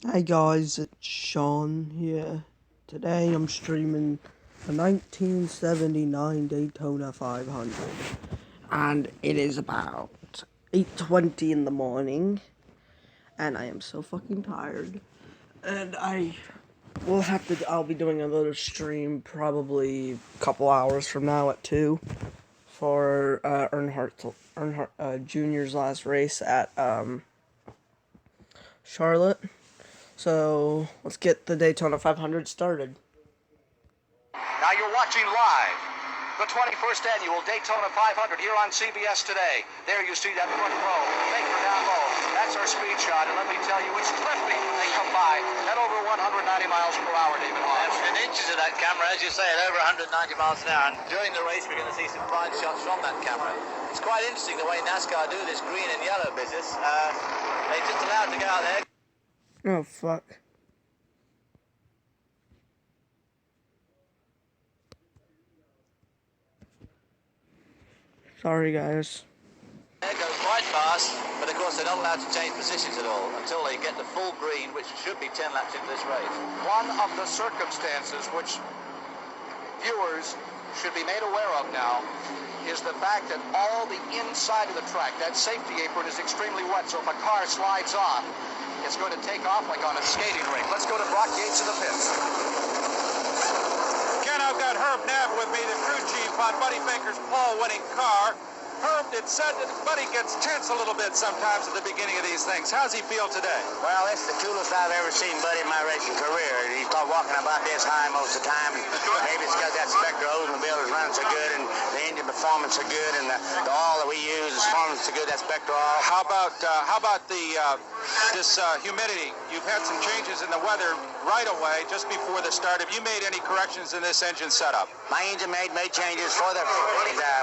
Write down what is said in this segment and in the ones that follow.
Hey guys, it's Sean here. Today I'm streaming the 1979 Daytona 500, and it is about 8:20 in the morning, and I am so fucking tired. And I'll be doing another stream probably a couple hours from now at 2 for Earnhardt Jr.'s last race at Charlotte. So let's get the Daytona 500 started. Now you're watching live the 21st annual Daytona 500 here on CBS today. There you see that front row, Baker down low. That's our speed shot, and let me tell you, it's terrific when they come by at over 190 miles per hour, David Hall. And inches of that camera, as you say, at over 190 miles an hour. And during the race, we're going to see some fine shots from that camera. It's quite interesting the way NASCAR do this green and yellow business. They just allowed to go out there. Oh, fuck. Sorry, guys. It goes quite fast, but of course they're not allowed to change positions at all until they get the full green, which should be 10 laps into this race. One of the circumstances which viewers should be made aware of now is the fact that all the inside of the track, that safety apron is extremely wet, so if a car slides off, it's going to take off like on a skating rink. Let's go to Brock Yates in the pits. Ken, I've got Herb Neff with me, the crew chief on Buddy Baker's pole-winning car. Herb, it said that Buddy gets tense a little bit sometimes at the beginning of these things. How's he feel today? Well, it's the coolest I've ever seen Buddy in my racing career. He's walking about this high most of the time. Maybe it's because that Spectre Oldsmobile is running so good and the engine performance so good and the oil that we use is performing so good, that Spectre oil. How about this humidity? You've had some changes in the weather right away just before the start. Have you made any corrections in this engine setup? My engine made changes for the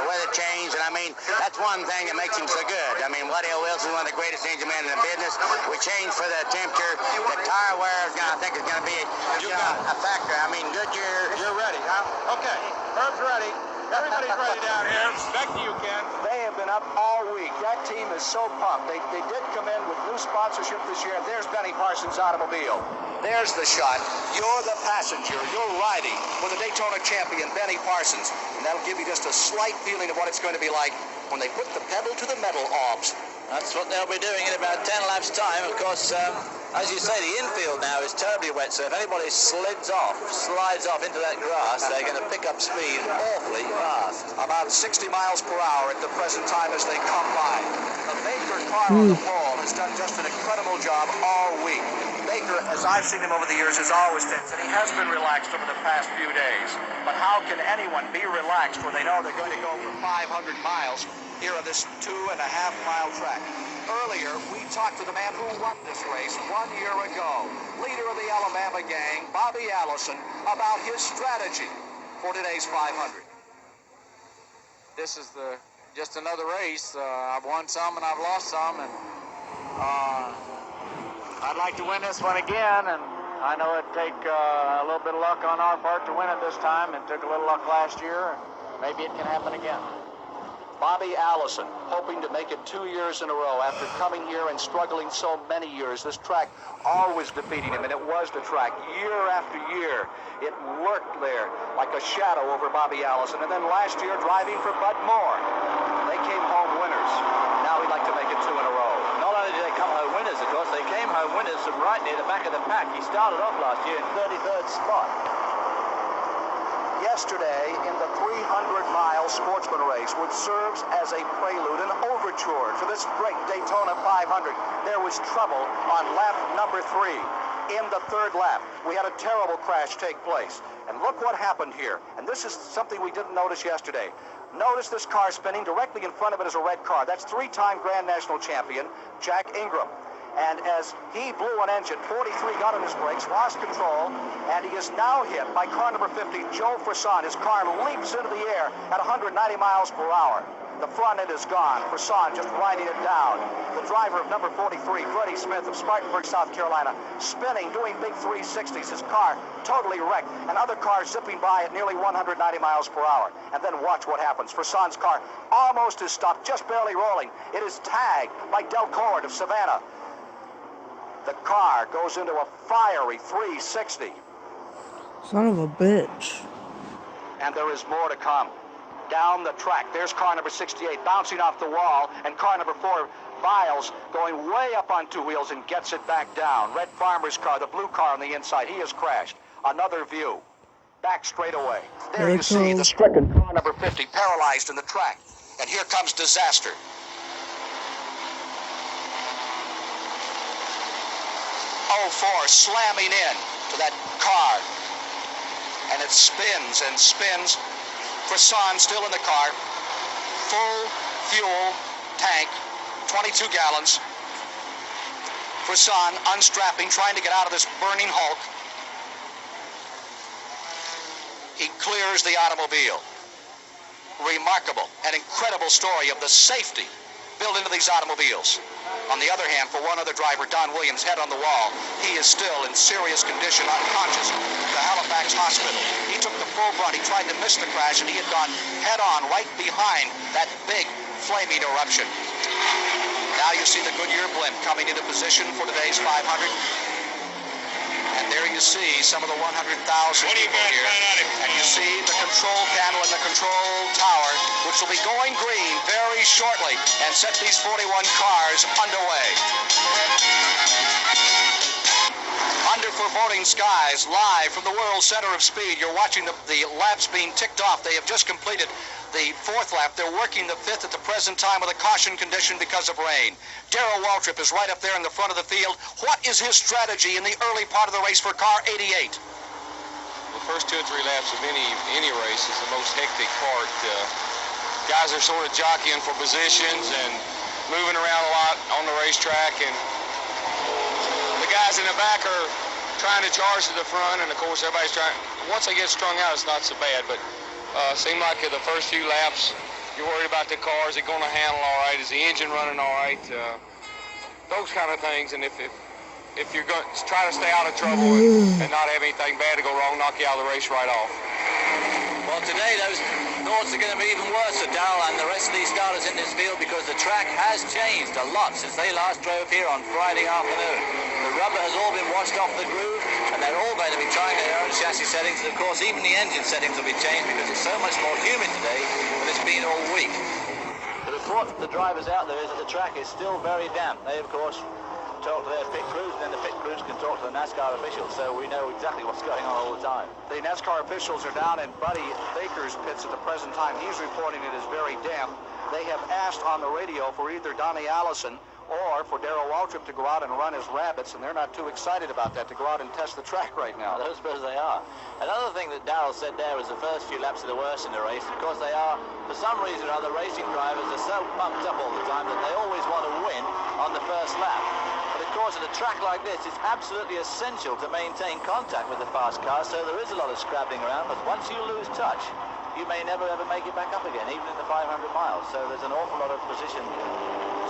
weather change, and I mean, that's one thing that makes him so good. I mean, Woody Wilson, one of the greatest engine men in the business. We changed for the temperature. The tire wear is I think is going to be a factor. I mean, Goodyear. You're ready, huh? Okay, Herb's ready. Everybody's ready down here. Back to you, Ken. They have been up all week. That team is so pumped. They did come in with new sponsorship this year. There's Benny Parsons' automobile. There's the shot. You're the passenger. You're riding with the Daytona champion, Benny Parsons. And that'll give you just a slight feeling of what it's going to be like when they put the pedal to the metal, Obbs. That's what they'll be doing in about 10 laps' time. Of course, as you say, the infield now is terribly wet, so if anybody slides off into that grass, they're going to pick up speed awfully fast. About 60 miles per hour at the present time as they come by. The Baker car on the pole has done just an incredible job all week. Baker, as I've seen him over the years, is always tense, and he has been relaxed over the past few days. But how can anyone be relaxed when they know they're going to go for 500 miles here on this 2.5-mile track? Earlier, we talked to the man who won this race 1 year ago, leader of the Alabama gang, Bobby Allison, about his strategy for today's 500. This is just another race. I've won some and I've lost some, and I'd like to win this one again, and I know it'd take a little bit of luck on our part to win it this time. It took a little luck last year, and maybe it can happen again. Bobby Allison, hoping to make it 2 years in a row after coming here and struggling so many years. This track always defeating him, and it was the track year after year. It lurked there like a shadow over Bobby Allison. And then last year, driving for Bud Moore, they came home winners. Now he'd like to make it 2 in a row. Not only did they come home winners, of course, they came home winners from right near the back of the pack. He started off last year in 33rd spot. Yesterday, in the 300-mile sportsman race, which serves as a prelude, an overture for this great Daytona 500, there was trouble on lap number 3. In the third lap, we had a terrible crash take place. And look what happened here. And this is something we didn't notice yesterday. Notice this car spinning. Directly in front of it is a red car. That's 3-time Grand National champion, Jack Ingram. And as he blew an engine, 43 got on his brakes, lost control, and he is now hit by car number 50, Joe Frisson. His car leaps into the air at 190 miles per hour. The front end is gone. Frisson just riding it down. The driver of number 43, Freddie Smith of Spartanburg, South Carolina, spinning, doing big 360s. His car totally wrecked, and other cars zipping by at nearly 190 miles per hour. And then watch what happens. Frisson's car almost is stopped, just barely rolling. It is tagged by Del Cord of Savannah. The car goes into a fiery 360. Son of a bitch. And there is more to come. Down the track, there's car number 68 bouncing off the wall, and car number 4, Biles, going way up on two wheels and gets it back down. Red Farmer's car, the blue car on the inside, he has crashed. Another view. Back straight away. There you see the stricken car number 50 paralyzed in the track. And here comes disaster. Oh, 04 slamming in to that car. And it spins and spins. Frisson still in the car. Full fuel tank, 22 gallons. Frisson unstrapping, trying to get out of this burning hulk. He clears the automobile. Remarkable and incredible story of the safety built into these automobiles. On the other hand, for one other driver, Don Williams, head on the wall, he is still in serious condition, unconscious, at the Halifax Hospital. He took the full brunt. He tried to miss the crash, and he had gone head on right behind that big flaming eruption. Now you see the Goodyear blimp coming into position for today's 500. And there you see some of the 100,000 people here. And you see the control panel and the control tower, which will be going green very shortly and set these 41 cars underway. Under foreboding skies, live from the World Center of Speed, you're watching the laps being ticked off. They have just completed the 4th lap. They're working the 5th at the present time with a caution condition because of rain. Darrell Waltrip is right up there in the front of the field. What is his strategy in the early part of the race for car 88? The first 2 or 3 laps of any race is the most hectic part. Guys are sort of jockeying for positions and moving around a lot on the racetrack, and the guys in the back are trying to charge to the front, and of course everybody's trying. Once they get strung out, it's not so bad, but seemed like the first few laps you're worried about the car. Is it going to handle all right? Is the engine running all right? Those kind of things. And if you're going to try to stay out of trouble and not have anything bad to go wrong, knock you out of the race right off. Well, today those thoughts are going to be even worse for Darrell and the rest of these starters in this field, because the track has changed a lot since they last drove here on Friday afternoon. The rubber has all been washed off the groove, and they're all going to be trying their own chassis settings. And of course, even the engine settings will be changed because it's so much more humid today than it's been all week. The report from the drivers out there is that the track is still very damp. They, of course, talk to their pit crews, and then the pit crews can talk to the NASCAR officials, so we know exactly what's going on all the time. The NASCAR officials are down in Buddy Baker's pits at the present time. He's reporting it is very damp. They have asked on the radio for either Donnie Allison or for Darrell Waltrip to go out and run his rabbits, and they're not too excited about that, to go out and test the track right now. I don't suppose they are. Another thing that Darrell said there was the first few laps are the worst in the race. Of course, they are, for some reason or other, racing drivers are so pumped up all the time that they always want to win on the first lap. But of course, at a track like this, it's absolutely essential to maintain contact with the fast cars, so there is a lot of scrabbling around, but once you lose touch, you may never ever make it back up again, even in the 500 miles. So there's an awful lot of position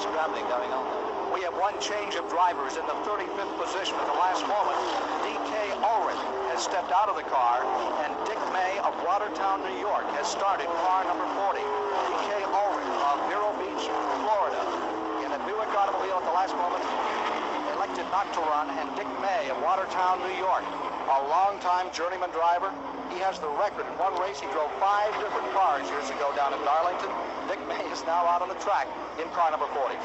scrabbling going on there. We have one change of drivers in the 35th position at the last moment. D.K. Ulrich has stepped out of the car, and Dick May of Watertown, New York, has started car number 40. D.K. Ulrich of Vero Beach, Florida, in a Buick automobile at the last moment, elected not to run, and Dick May of Watertown, New York, a long-time journeyman driver. He has the record. In one race, he drove 5 different cars years ago down in Darlington. Dick May is now out on the track in car number 40.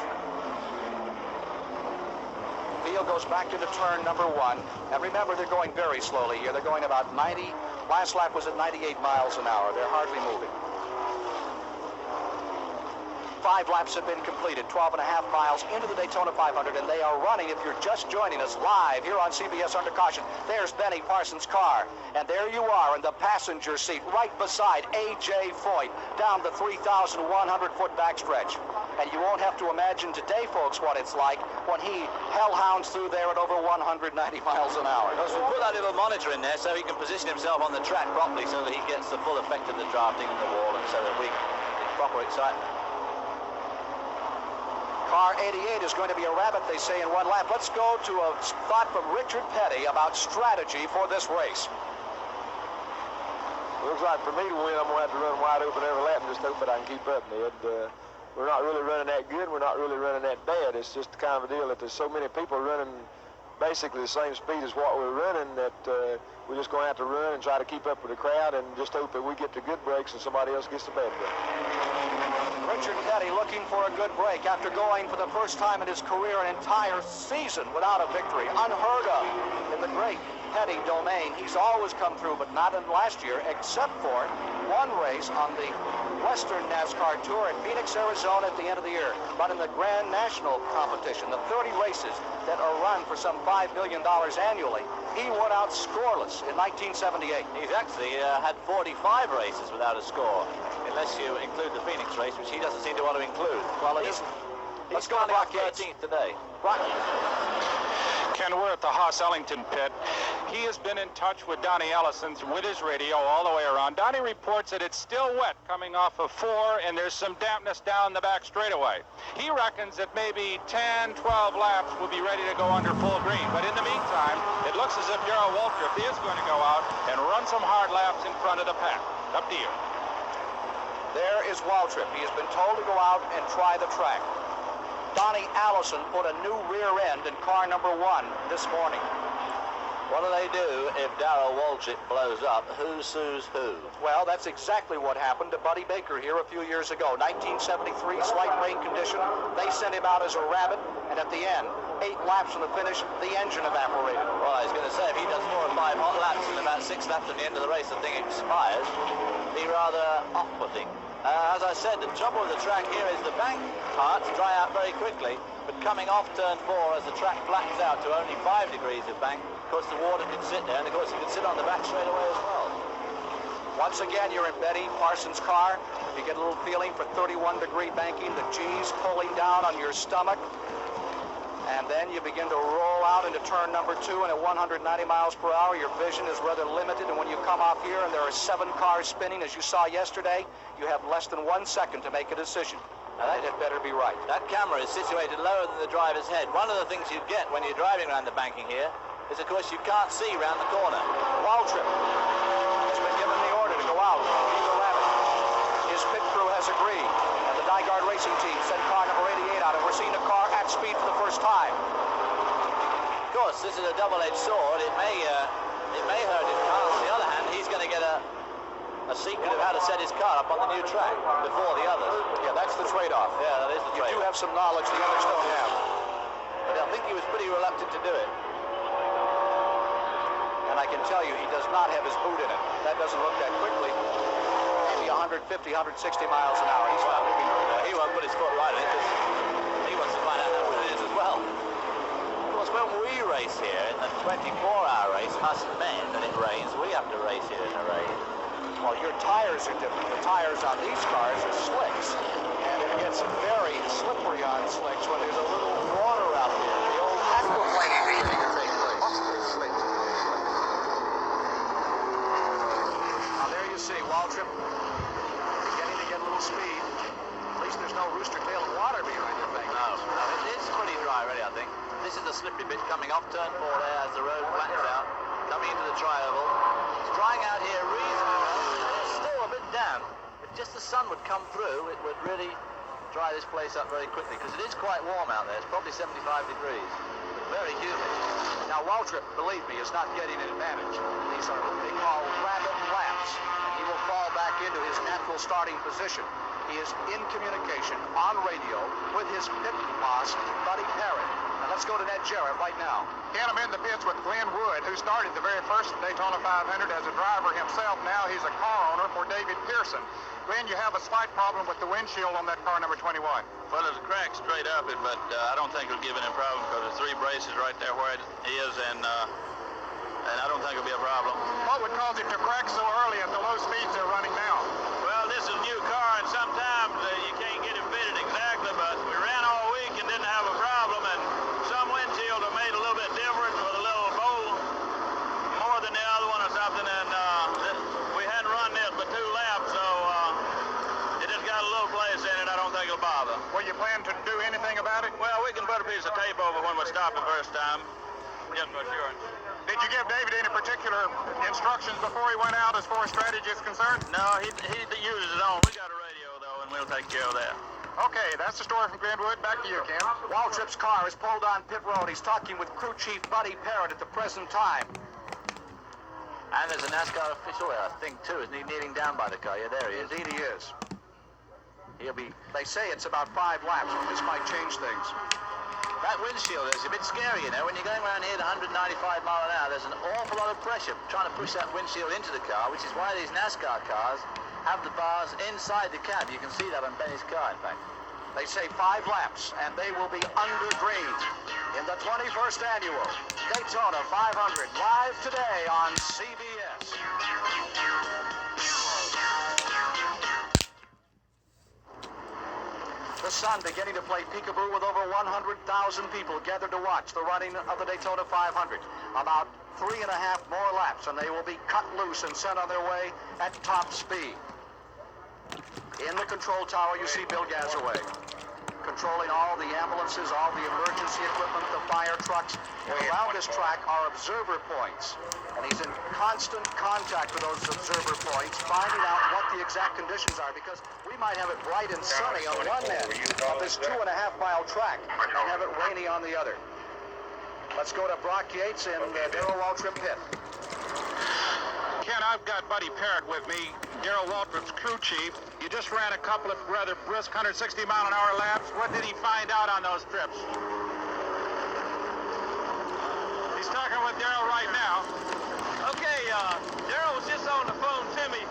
Field goes back into turn number 1. And remember, they're going very slowly here. They're going about 90. Last lap was at 98 miles an hour. They're hardly moving. 5 laps have been completed, 12.5 miles into the Daytona 500, and they are running, if you're just joining us, live here on CBS Under Caution. There's Benny Parsons' car, and there you are in the passenger seat, right beside A.J. Foyt, down the 3,100-foot backstretch. And you won't have to imagine today, folks, what it's like when he hellhounds through there at over 190 miles an hour. Because we put that little monitor in there so he can position himself on the track properly, so that he gets the full effect of the drafting and the wall, and so that we get proper excitement. Car 88 is going to be a rabbit, they say, in one lap. Let's go to a thought from Richard Petty about strategy for this race. Looks like for me to win, I'm going to have to run wide open every lap and just hope that I can keep up, Ned. We're not really running that good. We're not really running that bad. It's just the kind of a deal that there's so many people running basically the same speed as what we're running, that we're just going to have to run and try to keep up with the crowd and just hope that we get the good breaks and somebody else gets the bad break. Richard Petty looking for a good break after going for the first time in his career an entire season without a victory. Unheard of in the great Petty domain. He's always come through, but not in last year, except for one race on the Western NASCAR Tour in Phoenix, Arizona at the end of the year. But in the Grand National competition, the 30 races that are run for some $5 million annually, he went out scoreless in 1978. He's actually had 45 races without a score, unless you include the Phoenix race, which he doesn't seem to want to include. Well, it isn't. Let's go to Brock Yates. 13th today. Brock. Ken, we're at the Haas-Ellington pit. He has been in touch with Donnie Ellison with his radio all the way around. Donnie reports that it's still wet coming off of 4, and there's some dampness down the back straightaway. He reckons that maybe 10, 12 laps will be ready to go under full green. But in the meantime, it looks as if Darrell Waltrip is going to go out and run some hard laps in front of the pack. Up to you. There is Waltrip. He has been told to go out and try the track. Donnie Allison put a new rear end in car number 1 this morning. What do they do if Darrell Waltrip blows up? Who sues who? Well, that's exactly what happened to Buddy Baker here a few years ago. 1973, slight rain condition. They sent him out as a rabbit, and at the end, 8 laps from the finish, the engine evaporated. Well, I was going to say, if he does 4 or 5 hot laps and about 6 laps at the end of the race, the thing expires, be rather off-putting. As I said, the trouble with the track here is the bank parts dry out very quickly, but coming off turn 4 as the track flattens out to only 5 degrees of bank, of course the water can sit there, and of course it can sit on the back straight away as well. Once again, you're in Betty Parsons' car. You get a little feeling for 31-degree banking, the G's pulling down on your stomach. And then you begin to roll out into turn number 2, and at 190 miles per hour, your vision is rather limited. And when you come off here and there are 7 cars spinning, as you saw yesterday, you have less than 1 second to make a decision. And it had better be right. That camera is situated lower than the driver's head. One of the things you get when you're driving around the banking here is, of course, you can't see round the corner. Waltrip has been given the order to go out. He's a rabbit. His pit crew has agreed. And the Nygaard Racing Team sent car number 88 out, and we're seeing the car at speed for the first time. Of course, this is a double-edged sword. It may hurt his car. On the other hand, he's going to get a secret of how to set his car up on the new track before the others. Yeah, that's the trade-off. Yeah, that is the trade-off. You do have some knowledge the others don't have. But I think he was pretty reluctant to do it. And I can tell you, he does not have his boot in it. That doesn't look that quickly. Maybe 150, 160 miles an hour. He's not moving very fast. He won't put his foot right in it because he wants to find out how good it is as well. Of course, when we race here in the 24-hour race, us men, and it rains, we have to race here in the rain. Well, your tires are different. The tires on these cars are slicks. And it gets very slippery on slicks when there's a little water out there. The old aquaplaning thing can take place. Now there you see Waltrip beginning to get a little speed. At least there's no rooster tail of water behind your thing. No, it is pretty dry already, I think. This is the slippery bit coming off turn 4 there as the road flattens out, coming into the tri-oval. It's drying out here reasonably well. It's still a bit damp. If just the sun would come through, it would really dry this place up very quickly, because it is quite warm out there. It's probably 75 degrees, but very humid. Now Waltrip, believe me, is not getting an advantage. These are what they call rabbit laps. And he will fall back into his natural starting position. He is in communication on radio with his pit boss, Buddy Parrott. Now let's go to Ned Jarrett right now. Ken, I'm in the pits with Glenn Wood, who started the very first Daytona 500 as a driver himself. Now he's a car owner for David Pearson. Glenn, you have a slight problem with the windshield on that car number 21. Well, there's a crack straight up it, but I don't think it'll give any problem because there's 3 braces right there where it is, and I don't think it'll be a problem. What would cause it to crack so early at the low speeds they're running now? Well, this is a new car, and sometimes you can't get it fitted exactly, but we ran all week and didn't have a problem, and some windshields are made a little bit different with a little bow more than the other one or something, and we hadn't run this but 2 laps, so it just got a little place in it. I don't think it'll bother. Will you plan to do anything about it? Well, we can put a piece of tape over when we stop the first time, just for assurance. Did you give David any particular instructions before he went out as far as strategy is concerned? No, he uses his own. We got a radio, though, and we'll take care of that. Okay, that's the story from Glenwood. Back to you, Ken. Waltrip's car is pulled on pit road. He's talking with crew chief Buddy Parrott at the present time. And there's a NASCAR official there, I think, too. Isn't he kneeling down by the car? Yeah, there he is. Indeed he is. They say it's about 5 laps, but this might change things. That windshield is a bit scary, you know. When you're going around here at 195 mile an hour, there's an awful lot of pressure trying to push that windshield into the car, which is why these NASCAR cars have the bars inside the cab. You can see that on Benny's car, in fact. They say 5 laps, and they will be under green in the 21st annual Daytona 500, live today on CBS. The sun beginning to play peekaboo with over 100,000 people gathered to watch the running of the Daytona 500. About 3.5 more laps, and they will be cut loose and sent on their way at top speed. In the control tower, you see Bill Gazaway, controlling all the ambulances, all the emergency equipment, the fire trucks. And around this track are observer points, and he's in constant contact with those observer points, finding out what the exact conditions are, because we might have it bright and sunny on one end of this 2.5-mile track and have it rainy on the other. Let's go to Brock Yates in Darrell Waltrip pit. Ken, I've got Buddy Parrott with me, Darrell Waltrip's crew chief. You just ran a couple of rather brisk 160-mile-an-hour laps. What did he find out on those trips? He's talking with Darrell right now. Okay, Darrell was just on the phone to me.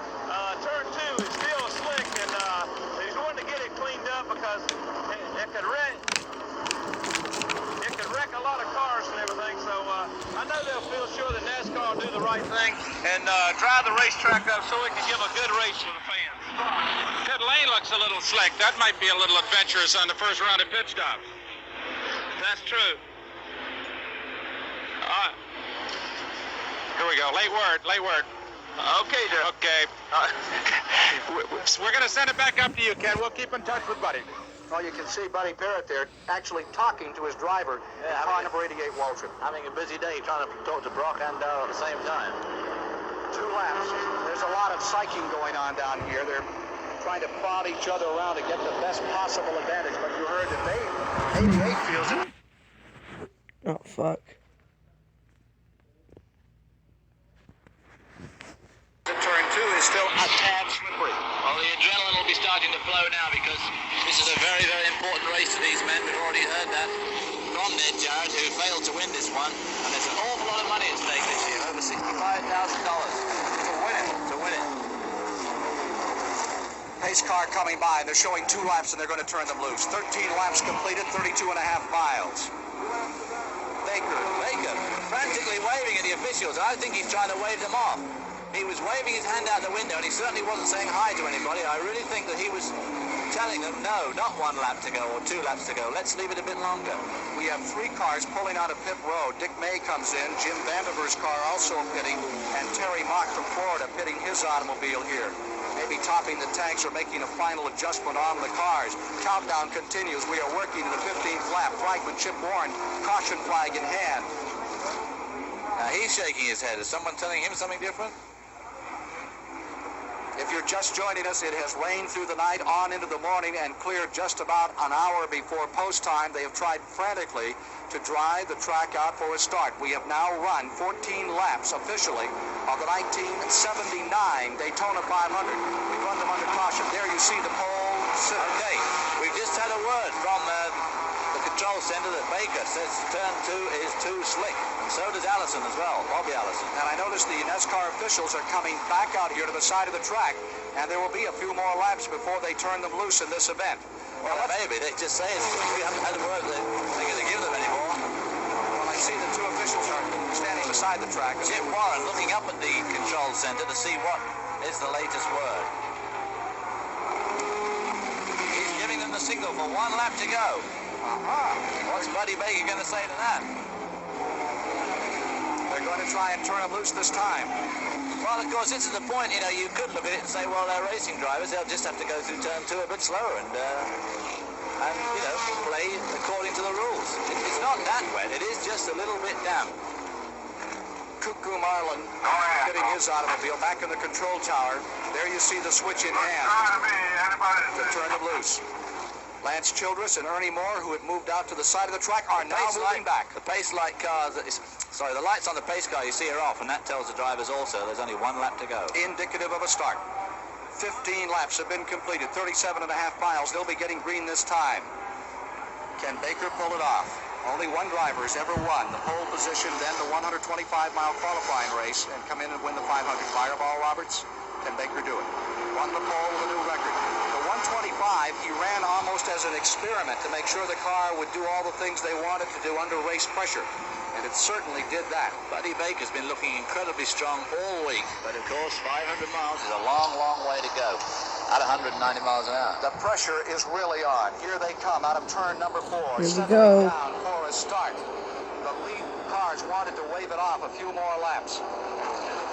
Turn 2 is still slick, and he's wanting to get it cleaned up because it could wreck a lot of cars and everything. So I know they'll feel sure that NASCAR will do the right thing and drive the racetrack up so we can give a good race for the fans. Pit lane looks a little slick. That might be a little adventurous on the first round of pit stops. That's true. Here we go. Late word. Okay, Darrell. Okay. We're going to send it back up to you, Ken. We'll keep in touch with Buddy. Well, you can see Buddy Parrott there actually talking to his driver, car number 88 Waltrip. Having a busy day trying to talk to Brock and Darrell at the same time. 2 laps. There's a lot of psyching going on down here. They're trying to prod each other around to get the best possible advantage, but you heard that 88 feels it. Oh, fuck. Turn 2 is still a tad slippery. Well, the adrenaline will be starting to flow now because this is a very, very important race to these men. We've already heard that from Ned Jarrett, who failed to win this one. And there's an awful lot of money at stake this year, over $65,000 to win it. Pace car coming by, and they're showing 2 laps, and they're going to turn them loose. 13 laps completed, 32.5 miles. Baker, frantically waving at the officials. I think he's trying to wave them off. He was waving his hand out the window, and he certainly wasn't saying hi to anybody. I really think that he was telling them, no, not 1 lap to go or 2 laps to go. Let's leave it a bit longer. We have 3 cars pulling out of pit road. Dick May comes in, Jim Vandiver's car also pitting, and Terry Mock from Florida pitting his automobile here. Maybe topping the tanks or making a final adjustment on the cars. Countdown continues. We are working to the 15th lap. Flagman Chip Warren, caution flag in hand. Now he's shaking his head. Is someone telling him something different? If you're just joining us, it has rained through the night on into the morning and cleared just about an hour before post time. They have tried frantically to dry the track out for a start. We have now run 14 laps officially of the 1979 Daytona 500. We've run them under caution. There you see the pole. Okay, we've just had a word from the control center that Baker says turn 2 is too slick. And so does Allison as well, Bobby Allison. And I notice the NASCAR officials are coming back out here to the side of the track, and there will be a few more laps before they turn them loose in this event. Well, maybe. They just say it's, we haven't had a word that they're going to give them anymore. Well, I see the 2 officials are standing beside the track. Jim Warren looking up at the control center to see what is the latest word. He's giving them the signal for 1 lap to go. What's Buddy Baker going to say to that? They're going to try and turn them loose this time. Well, of course, this is the point. You know, you could look at it and say, well, they're racing drivers. They'll just have to go through turn 2 a bit slower and you know, play according to the rules. It's not that wet. It is just a little bit damp. Cuckoo Marlin getting his automobile back in the control tower. There you see the switch in hand to turn them loose. Lance Childress and Ernie Moore, who had moved out to the side of the track, are now moving back. The pace light cars, sorry, the lights on the pace car you see are off, and that tells the drivers also there's only 1 lap to go. Indicative of a start. 15 laps have been completed, 37.5 miles. They'll be getting green this time. Can Baker pull it off? Only one driver has ever won the pole position, then the 125-mile qualifying race, and come in and win the 500. Fireball Roberts, can Baker do it? Won the pole with a new record. The 125, he ran almost as an experiment to make sure the car would do all the things they wanted to do under race pressure. And it certainly did that. Buddy Baker's been looking incredibly strong all week. But of course, 500 miles is a long, long way to go at 190 miles an hour. The pressure is really on. Here they come out of turn number 4. Here we go. Down for a start. The lead cars wanted to wave it off a few more laps.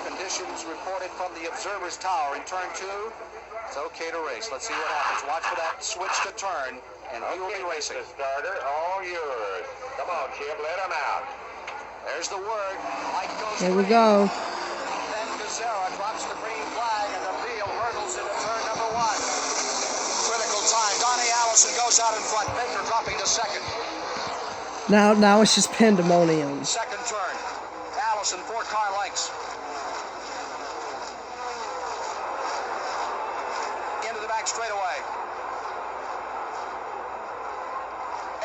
Conditions reported from the observer's tower in turn 2. It's okay to race. Let's see what happens. Watch for that switch to turn, and he will be racing. Starter, all yours. Come on, Chip, let him out. There's the word. Light goes Here we green. go. Then Gazera drops the green flag, and the field hurdles into turn number 1. Critical time. Donnie Allison goes out in front. Baker dropping to second. Now it's just pandemonium. Second turn. Allison 4 car lengths. Into the back straightaway.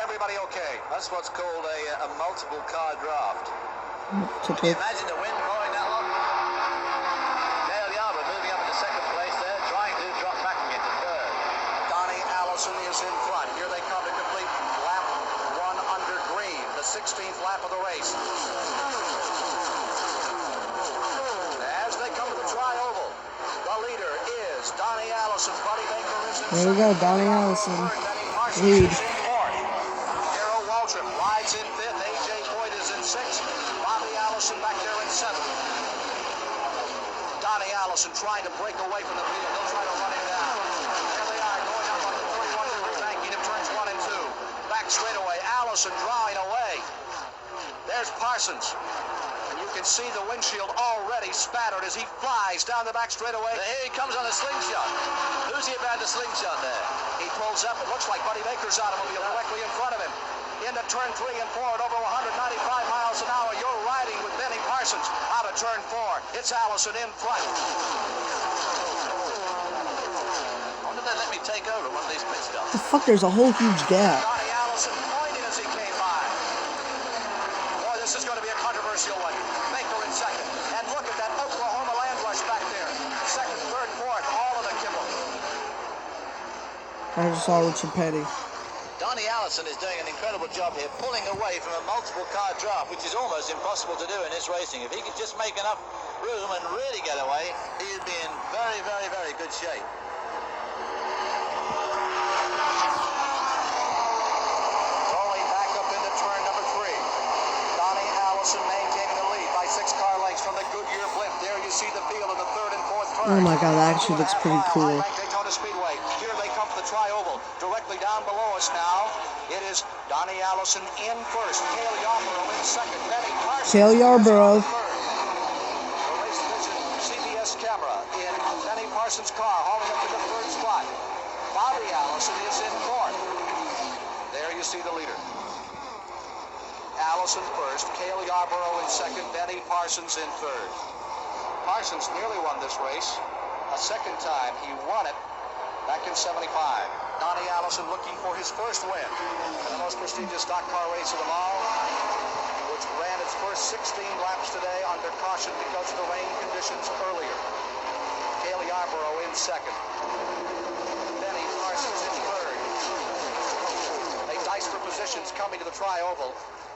Everybody okay? That's what's called a multiple car draft. Multiple. Can you imagine the wind blowing that long? Dale Yarborough moving up into second place there, trying to drop back again to third. Donnie Allison is in front. Here they come to complete lap 1 under green, the 16th lap of the race. As they come to the tri-oval, the leader is Donnie Allison. Buddy Baker is in There we go, Donnie Allison. Lead. Lead. Rides in 5th. A.J. Boyd is in 6th. Bobby Allison back there in 7th. Donnie Allison trying to break away from the field. They'll try to run him down. There they are, going up on the 31-degree banking of turns 1 and 2. Back straightaway. Allison drawing away. There's Parsons. And you can see the windshield already spattered as he flies down the back straightaway. Here he comes on a slingshot. Who's he about the slingshot there? He pulls up. It looks like Buddy Baker's automobile directly in front of him. Into turn 3 and 4 at over 195 miles an hour. You're riding with Benny Parsons out of turn 4. It's Allison in front. I wonder if they let me take over one of these pit stops. The fuck, there's a whole huge gap. Donnie Allison pointing as he came by. Boy, this is going to be a controversial one. Baker in second. And look at that Oklahoma land rush back there. Second, third, fourth, all of the kibble. I just saw Richard Petty. Donnie Allison is doing an incredible job here, pulling away from a multiple car draft, which is almost impossible to do in this racing. If he could just make enough room and really get away, he'd be in very, very, very good shape. Rolling back up into turn number 3. Donnie Allison maintaining the lead by 6 car lengths from the Goodyear blimp. There you see the field in the 3rd and 4th turn. Oh my god, that actually looks pretty cool. Daytona Speedway. Here they come for the tri-oval. Directly down below us now, it is Donnie Allison in first. Cale Yarborough in second. Benny Parsons. Cale Yarborough. The race vision CBS camera in Benny Parsons' car, hauling up to the 3rd spot. Bobby Allison is in 4th. There you see the leader. Allison first, Cale Yarborough in second, Benny Parsons in 3rd. Parsons nearly won this race. A second time he won it back in 75. Donnie Allison looking for his first win in the most prestigious stock car race of them all, which ran its first 16 laps today under caution because of the rain conditions earlier. Cale Yarborough in second. Benny Parsons in 3rd. They dice for positions coming to the tri-oval.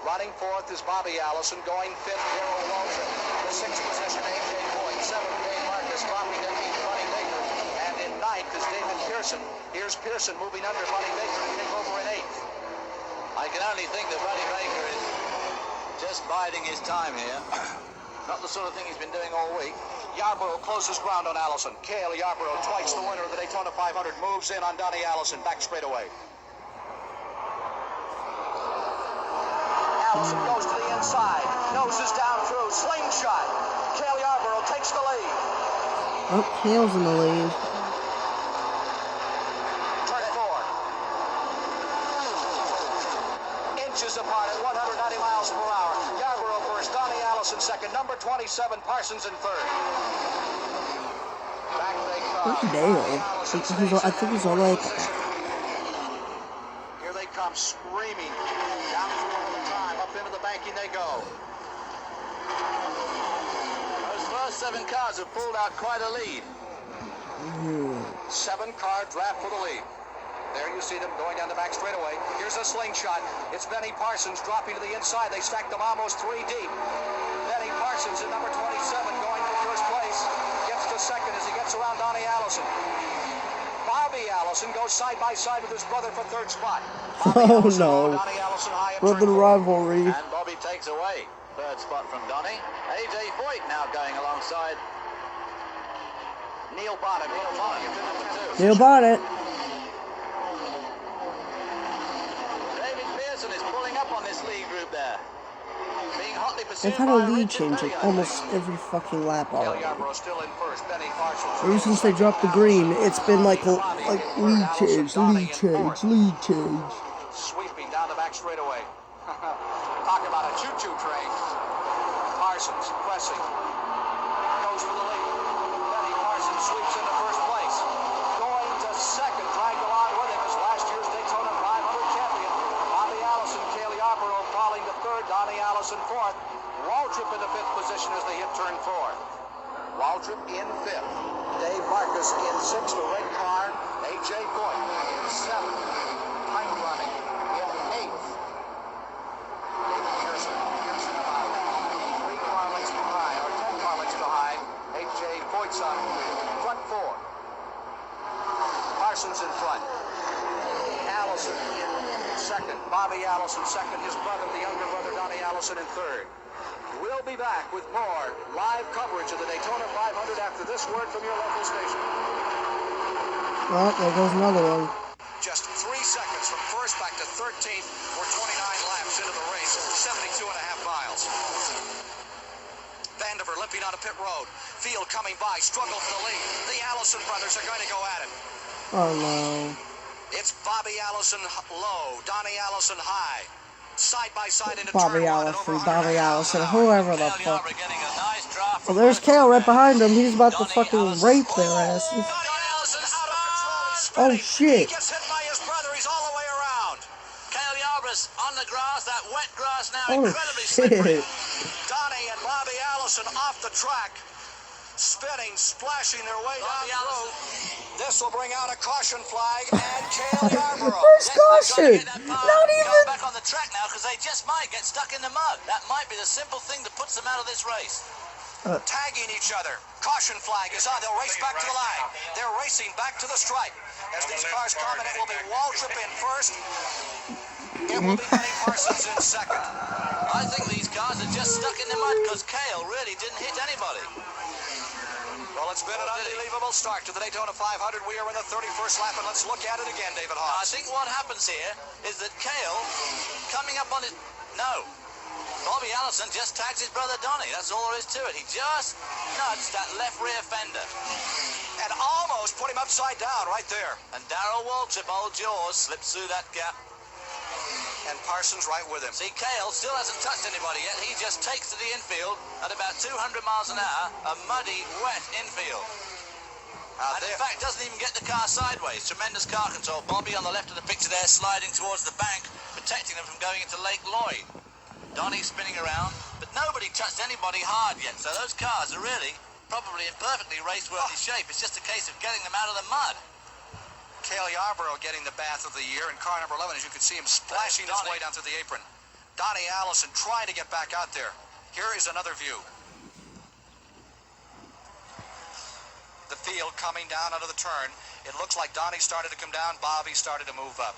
Running 4th is Bobby Allison. Going 5th, Darrell Waltrip. The 6th position, A.J. Boyd. 7th, Dave Marcus. Dropping to 8th, Buddy Baker. And in 9th is David Pearson. Here's Pearson moving under Buddy Baker to take over in 8th. I can only think that Buddy Baker is just biding his time here. Not the sort of thing he's been doing all week. Yarborough closes ground on Allison. Cale Yarborough, twice the winner of the Daytona 500, moves in on Donnie Allison. Back straightaway. Allison goes to the inside. Noses down through. Slingshot. Cale Yarborough takes the lead. Oh, Cale's in the lead. Turn 4. apart at 190 miles per hour. Yarborough first, Donnie Allison second, number 27, Parsons in third. Back they come. Where's Dale? I think he's on like... Here they come, screaming. Down to one at a time, up into the banking they go. Those first 7 cars have pulled out quite a lead. 7-car draft for the lead. There you see them going down the back straightaway. Here's a slingshot. It's Benny Parsons dropping to the inside. They stacked them almost 3 deep. Benny Parsons in number 27 going for first place. Gets to second as he gets around Donnie Allison. Bobby Allison goes side by side with his brother for third spot. Oh no. Brother rivalry. And Bobby takes away third spot from Donnie. A.J. Foyt now going alongside Neil Bonnet. Neil Bonnet. Is pulling up on this lead group there. Being hotly pursued. They've had a lead change like almost every fucking lap already. Ever since they dropped the green, it's been like lead change. Sweeping down the back straightaway. Talk about a choo-choo train. Parsons pressing. Goes for the lead. Benny Parsons sweeps into first place. Going to second, dragged along with him is last year's Daytona 500 champion. Bobby Allison, Cale Yarborough falling to third, Donnie Allison fourth. Waltrip in the 5th position as they hit turn 4. Waltrip in 5th. Dave Marcus in 6th, the red car. A.J. Foyt in 7th. Time running in 8th. David Pearson about 3 car lengths behind, or 10 car lengths behind. A.J. Foyt's on front 4. Parsons in front. Allison in second. Bobby Allison second. His brother, the younger brother, Donnie Allison in third. We'll be back with more live coverage of the Daytona 500 after this word from your local station. Oh, there goes another one. Just 3 seconds from first back to 13th. We're 29 laps into the race, 72.5 miles. Vandiver limping onto pit road. Field coming by, struggle for the lead. The Allison brothers are going to go at it. Oh no. It's Bobby Allison low, Donnie Allison high. Side by side into Bobby turn 1 Allison, whoever the fuck. Well, there's Cale right behind him. He's about to fucking rape their asses. Oh shit. He gets hit by his brother. He's all the way around. Cale Yarborough's on the grass, that wet grass now Oh incredibly slippery. shit. Donnie and Bobby Allison off the track. Spinning, splashing their way down the road. This will bring out a caution flag and Cale Yarborough. First caution. Not even. Back on the track now because they just might get stuck in the mud. That might be the simple thing that puts them out of this race. Tagging each other. Caution flag is on. They'll race back to the line. They're racing back to the stripe. As these cars come, and it will be Waltrip in first. It will be Benny Parsons in second. I think these cars are just stuck in the mud because Cale really didn't hit anybody. Well, it's been an unbelievable start to the Daytona 500. We are in the 31st lap, and let's look at it again, David Hawes. I think what happens here is that Cale, coming up on his... No. Bobby Allison just tags his brother Donnie. That's all there is to it. He just nudged that left rear fender. And almost put him upside down right there. And Darrell Waltrip, old Jaws, slips through that gap. And Parsons right with him. See, Cale still hasn't touched anybody yet. He just takes to the infield at about 200 miles an hour, a muddy, wet infield. And in fact, doesn't even get the car sideways. Tremendous car control. Bobby on the left of the picture there, sliding towards the bank, protecting them from going into Lake Lloyd. Donnie spinning around, but nobody touched anybody hard yet. So those cars are really probably in perfectly race-worthy shape. It's just a case of getting them out of the mud. Cale Yarborough getting the bath of the year, and car number 11, as you can see him splashing his way down through the apron. Donnie Allison trying to get back out there. Here is another view. The field coming down out of the turn. It looks like Donnie started to come down, Bobby started to move up.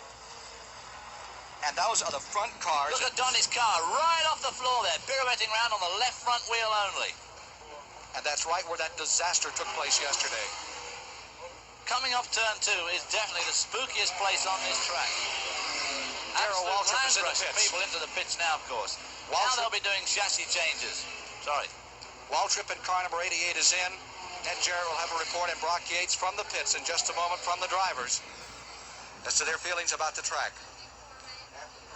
And those are the front cars. Look at Donnie's car right off the floor there, pirouetting around on the left front wheel only. And that's right where that disaster took place yesterday. Coming off turn 2 is definitely the spookiest place on this track. Darrell Waltrip is in the pits. People into the pits now, of course. Now they'll be doing chassis changes. Sorry. Waltrip and car number 88 is in. Ned Jarrett will have a report, and Brock Yates from the pits in just a moment from the drivers as to their feelings about the track.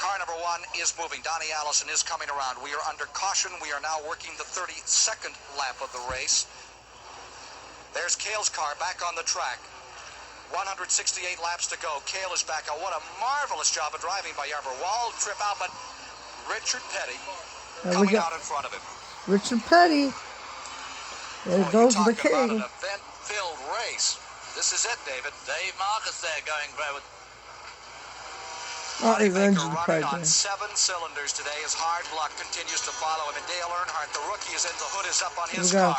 car number 1 is moving. Donnie Allison is coming around. We are under caution. We are now working the 32nd lap of the race. There's Cale's car back on the track. 168 laps to go. Cale is back on. What a marvelous job of driving by Yarborough. Wall trip out, but Richard Petty coming out in front of him. Richard Petty. There goes the king. About an event-filled race. This is it, David. Dave Marcus there going with His engine running on pregnant. 7 cylinders today as hard luck continues to follow him. And Dale Earnhardt, the rookie, is in. The hood is up on his car.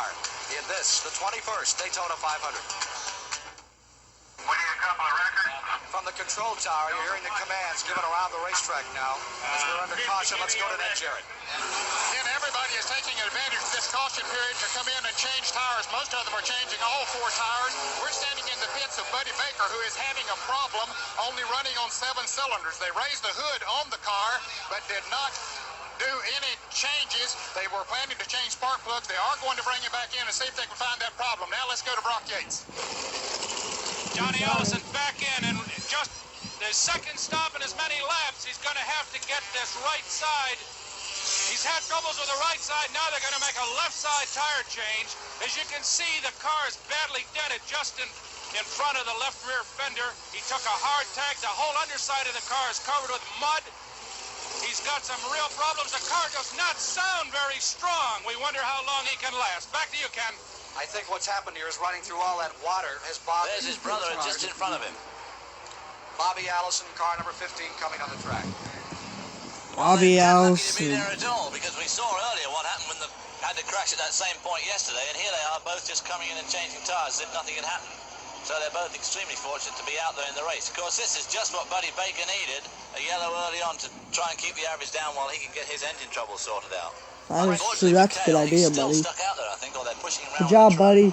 In this, the 21st Daytona 500. From the control tower, you're hearing the commands given around the racetrack now. As we're under caution, let's go to Ned Jarrett. And everybody is taking advantage of this caution period to come in and change tires. Most of them are changing all 4 tires. We're standing in the pits of Buddy Baker, who is having a problem only running on 7 cylinders. They raised the hood on the car, but did not do any changes. They were planning to change spark plugs. They are going to bring him back in and see if they can find that problem. Now let's go to Brock Yates. Johnny Allison back in, and just the second stop in as many laps, he's going to have to get this right side. He's had troubles with the right side. Now they're going to make a left side tire change. As you can see, the car is badly dented just in front of the left rear fender. He took a hard tag. The whole underside of the car is covered with mud. He's got some real problems. The car does not sound very strong. We wonder how long he can last. Back to you, Ken. I think what's happened here is running through all that water has bothered. There's his brother just in front of him. Bobby Allison, car number 15, coming on the track. Bobby Allison. Allison. Be there at all, because we saw earlier what happened when they had to crash at that same point yesterday, and here they are both just coming in and changing tires as if nothing had happened. So they're both extremely fortunate to be out there in the race. Of course, this is just what Buddy Baker needed, a yellow early on to try and keep the average down while he can get his engine trouble sorted out. That's true. That's a good idea, buddy. Stuck out there, I think, or they're pushing him Good job, buddy.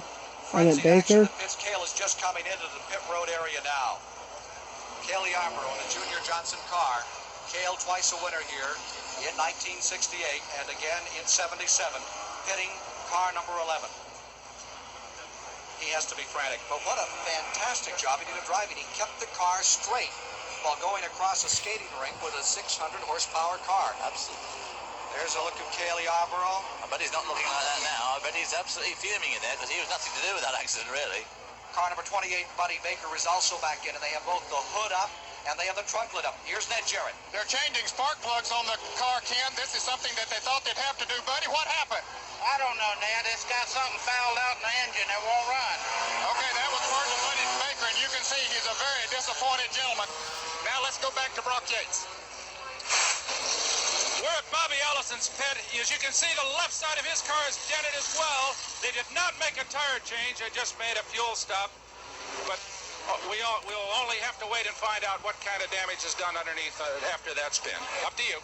I meant Baker. Cale is just coming into the pit road area now. Cale Yarborough in a Junior Johnson car. Cale twice a winner here in 1968 and again in 77, pitting car number 11. He has to be frantic, but what a fantastic job he did of driving. He kept the car straight while going across a skating rink with a 600 horsepower car. Absolutely. There's a look of Cale Yarborough. I bet he's not looking like that now. I bet he's absolutely fuming in there because he was nothing to do with that accident, really. Car number 28, Buddy Baker, is also back in, and they have both the hood up and they have the trunk lit up. Here's Ned Jarrett. They're changing spark plugs on the car, Ken. This is something that they thought they'd have to do. Buddy, what happened? I don't know, Ned. It's got something fouled out in the engine that won't run. Okay, that was word to Buddy Baker, and you can see he's a very disappointed gentleman. Now let's go back to Brock Yates. We're at Bobby Allison's pit. As you can see, the left side of his car is dented as well. They did not make a tire change. They just made a fuel stop. But we'll only have to wait and find out what kind of damage is done underneath after that spin. Up to you.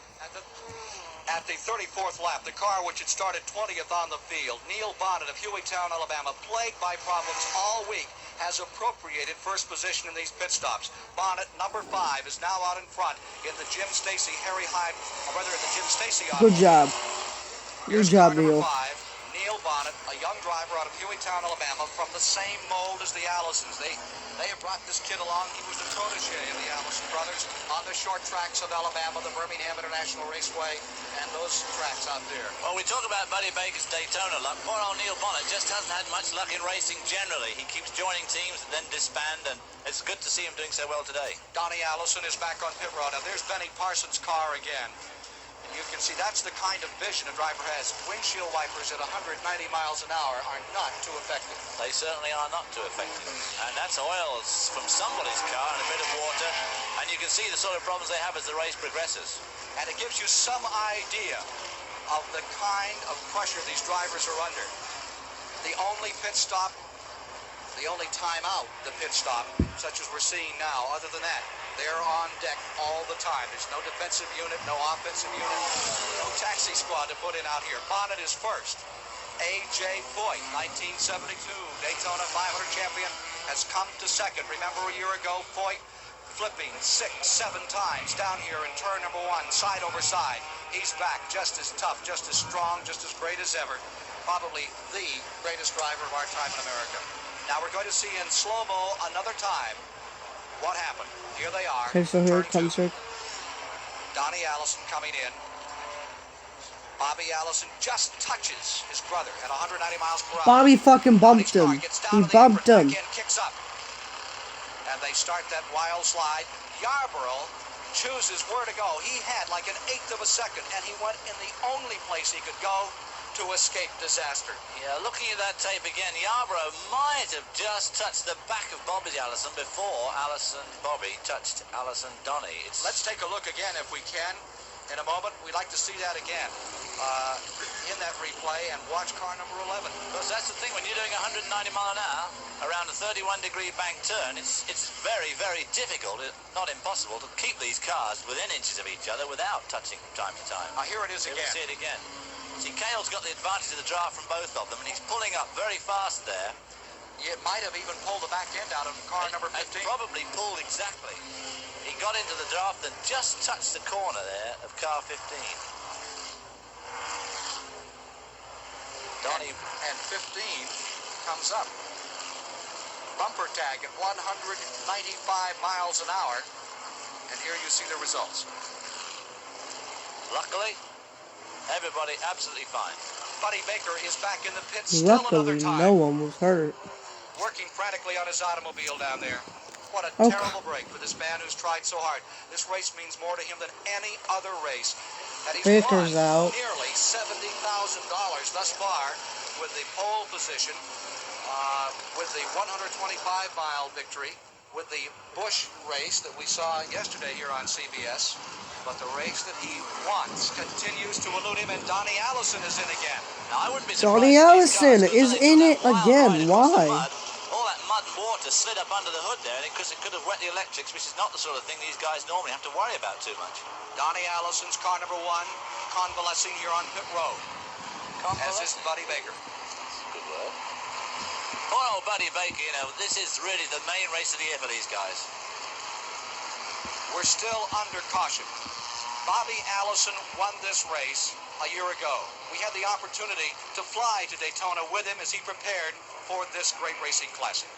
At the 34th lap, the car which had started 20th on the field, Neil Bonnet of Hueytown, Alabama, plagued by problems all week, has appropriated first position in these pit stops. Bonnet, number 5, is now out in front in the Jim Stacy, Harry Hyde, or rather in the Jim Stacy auto. Good job. Good job, Neil. Neil Bonnet, a young driver out of Hueytown, Alabama, from the same mold as the Allisons. They have brought this kid along. He was the protege of the Allison brothers on the short tracks of Alabama, the Birmingham International Raceway, and those tracks out there. Well, we talk about Buddy Baker's Daytona luck. Poor old Neil Bonnet just hasn't had much luck in racing generally. He keeps joining teams and then disband, and it's good to see him doing so well today. Donnie Allison is back on pit road. Now, there's Benny Parsons' car again. You can see that's the kind of vision a driver has. Windshield wipers at 190 miles an hour are not too effective. They certainly are not too effective. And that's oil from somebody's car and a bit of water. And you can see the sort of problems they have as the race progresses. And it gives you some idea of the kind of pressure these drivers are under. The only pit stop, the only time out, the pit stop, such as we're seeing now, other than that, they're on deck all the time. There's no defensive unit, no offensive unit, no taxi squad to put in out here. Bonnet is first. A.J. Foyt, 1972 Daytona 500 champion, has come to second. Remember a year ago, Foyt flipping 6, 7 times down here in turn number 1, side over side. He's back, just as tough, just as strong, just as great as ever. Probably the greatest driver of our time in America. Now we're going to see in slow-mo another time what happened. Here they are. Okay, so here it comes, Rick. Donnie Allison coming in. Bobby Allison just touches his brother at 190 miles per hour. Bobby fucking bumped him. He bumped him. Kicks up. And they start that wild slide. Yarborough chooses where to go. He had like an eighth of a second, and he went in the only place he could go to escape disaster. Yeah, looking at that tape again, Yarborough might have just touched the back of Bobby Allison before Bobby touched Allison Donnie. Let's take a look again if we can. In a moment, we'd like to see that again in that replay and watch car number 11. Because that's the thing, when you're doing 190 mile an hour around a 31-degree bank turn, it's very, very difficult, not impossible, to keep these cars within inches of each other without touching from time to time. Now here it is again. We'll see it again. See, Cale's got the advantage of the draft from both of them, and he's pulling up very fast there. It might have even pulled the back end out of car number 15. Probably pulled exactly. He got into the draft and just touched the corner there of car 15. Donnie and 15 comes up. Bumper tag at 195 miles an hour. And here you see the results. Luckily, everybody absolutely fine. Buddy Baker is back in the pit still another Luckily, time. no one was hurt. Working frantically on his automobile down there. What a terrible break for this man who's tried so hard. This race means more to him than any other race. And he's Baker's won out. nearly $70,000 thus far with the pole position, with the 125-mile victory, with the Busch race that we saw yesterday here on CBS. But the race that he wants continues to elude him, and Donnie Allison is in again. Now, I wouldn't be surprised. Donnie Allison is in it again. Why? All that mud and water slid up under the hood there, because it could have wet the electrics, which is not the sort of thing these guys normally have to worry about too much. Donnie Allison's car number 1 convalescing here on pit road, as is Buddy Baker. Good word. Poor old Buddy Baker, you know, this is really the main race of the year for these guys. We're still under caution. Bobby Allison won this race a year ago. We had the opportunity to fly to Daytona with him as he prepared for this great racing classic.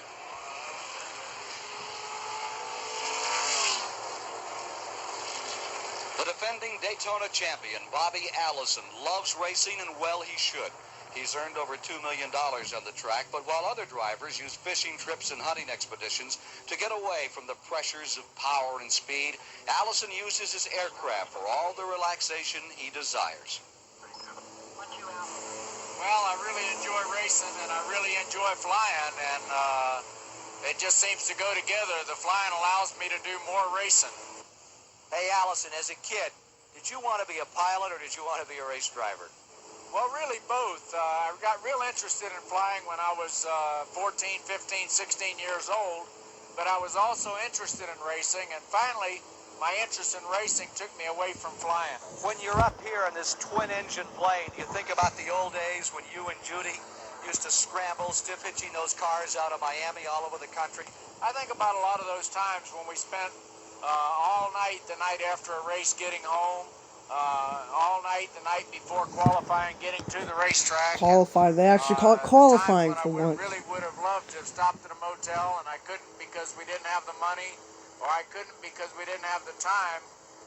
The defending Daytona champion, Bobby Allison, loves racing, and well he should. He's earned over $2 million on the track, but while other drivers use fishing trips and hunting expeditions to get away from the pressures of power and speed, Allison uses his aircraft for all the relaxation he desires. Well, I really enjoy racing, and I really enjoy flying, and it just seems to go together. The flying allows me to do more racing. Hey, Allison, as a kid, did you want to be a pilot or did you want to be a race driver? Well, really both. I got real interested in flying when I was 14, 15, 16 years old, but I was also interested in racing, and finally, my interest in racing took me away from flying. When you're up here in this twin-engine plane, do you think about the old days when you and Judy used to scramble, stiff-hitching those cars out of Miami all over the country? I think about a lot of those times when we spent all night the night after a race getting home, all night the night before qualifying, getting to the racetrack. Qualifying. They actually call it qualifying for once. I really would have loved to have stopped at a motel, and I couldn't because we didn't have the money, or I couldn't because we didn't have the time.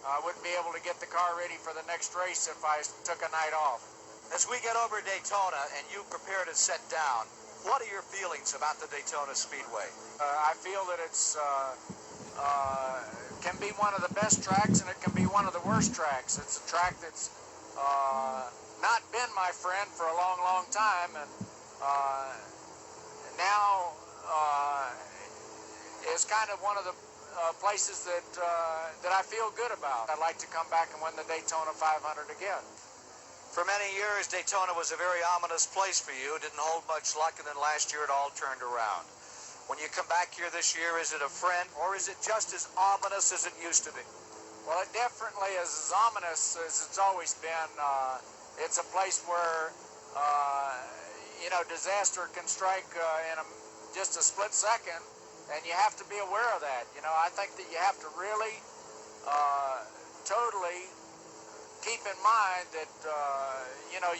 I wouldn't be able to get the car ready for the next race if I took a night off. As we get over Daytona and you prepare to set down, what are your feelings about the Daytona Speedway? I feel that it's can be one of the best tracks, and it can be one of the worst tracks. It's a track that's not been my friend for a long, long time, and now is kind of one of the places that I feel good about. I'd like to come back and win the Daytona 500 again. For many years, Daytona was a very ominous place for you. It didn't hold much luck, and then last year it all turned around. When you come back here this year, is it a friend, or is it just as ominous as it used to be? Well, it definitely is as ominous as it's always been. It's a place where, disaster can strike in just a split second, and you have to be aware of that. I think that you have to really totally keep in mind that,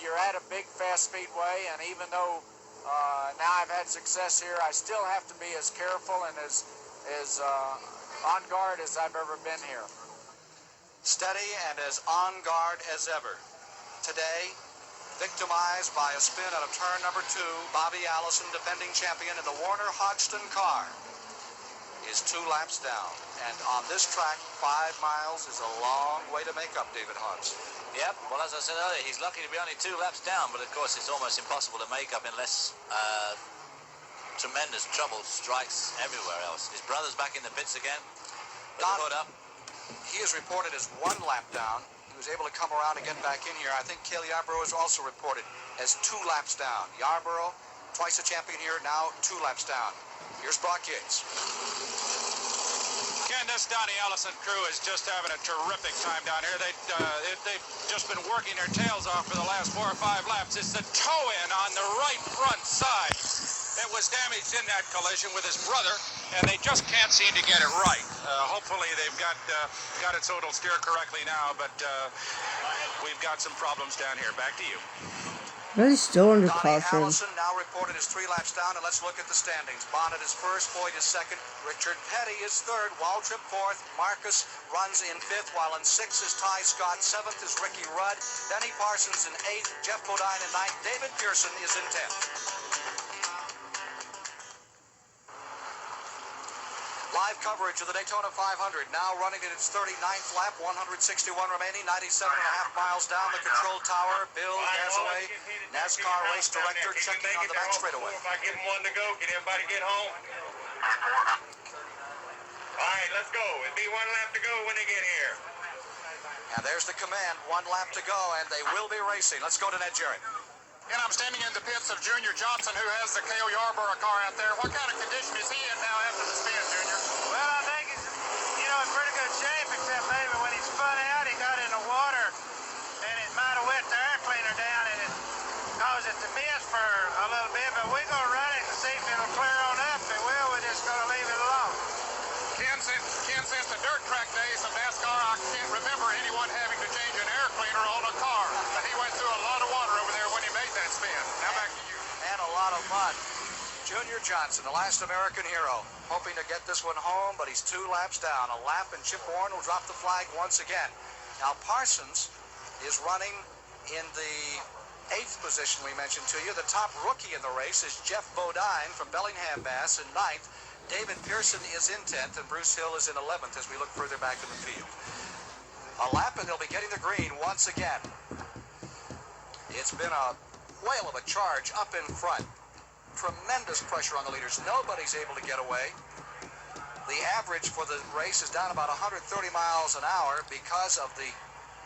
you're at a big, fast speedway, and even though now I've had success here, I still have to be as careful and as on guard as I've ever been here. steady and as on guard as ever. Today, victimized by a spin out of turn number 2, Bobby Allison, defending champion in the Warner Hodgson car, is 2 laps down. And on this track, 5 miles is a long way to make up, David Hobbs. Yep, well, as I said earlier, he's lucky to be only 2 laps down, but of course it's almost impossible to make up unless tremendous trouble strikes everywhere else. His brother's back in the pits again, with the hood up. He is reported as 1 lap down. He was able to come around and get back in here. I think Cale Yarborough is also reported as 2 laps down. Yarborough, twice a champion here, now 2 laps down. Here's Brock Yates. Ken, this Donnie Ellison crew is just having a terrific time down here. They've just been working their tails off for the last 4 or 5 laps. It's the toe-in on the right front side that was damaged in that collision with his brother, and they just can't seem to get it right. Hopefully they've got it so it'll steer correctly now, but we've got some problems down here. Back to you. Really still under Donnie caution. Allison now reported as 3 laps down, and let's look at the standings. Bonnet is first, Boyd is second, Richard Petty is third, Waltrip fourth, Marcus runs in fifth, while in sixth is Ty Scott, seventh is Ricky Rudd, Benny Parsons in eighth, Jeff Bodine in ninth, David Pearson is in 10th. Live coverage of the Daytona 500, now running in its 39th lap, 161 remaining, 97.5 miles down the control tower. Bill Gasaway, NASCAR race director, checking on the back straightaway. If I give them 1 to go, can everybody get home? All right, let's go. It'll be 1 lap to go when they get here. And there's the command, 1 lap to go, and they will be racing. Let's go to Ned Jarrett. And I'm standing in the pits of Junior Johnson, who has the Cale Yarborough car out there. What kind of condition is he in now after the spin, Junior? Well, I think he's, in pretty good shape, except maybe when he spun out, he got in the water, and it might have wet the air cleaner down, and it caused it to miss for a little bit, but we're going to run it and see if it'll clear on up. It will. We're just going to leave it alone. Ken, since the dirt track days of NASCAR, I can't remember anyone having to change an air cleaner on a car. But he went through a lot of water over there when he made that spin. Now back to you. And a lot of mud. Junior Johnson, the last American hero, hoping to get this one home, but he's 2 laps down. A lap, and Chip Warren will drop the flag once again. Now Parsons is running in the 8th position we mentioned to you. The top rookie in the race is Jeff Bodine from Bellingham Bass in 9th. David Pearson is in 10th, and Bruce Hill is in 11th as we look further back in the field. A lap, and they'll be getting the green once again. It's been a whale of a charge up in front. Tremendous pressure on the leaders. Nobody's able to get away. The average for the race is down about 130 miles an hour because of the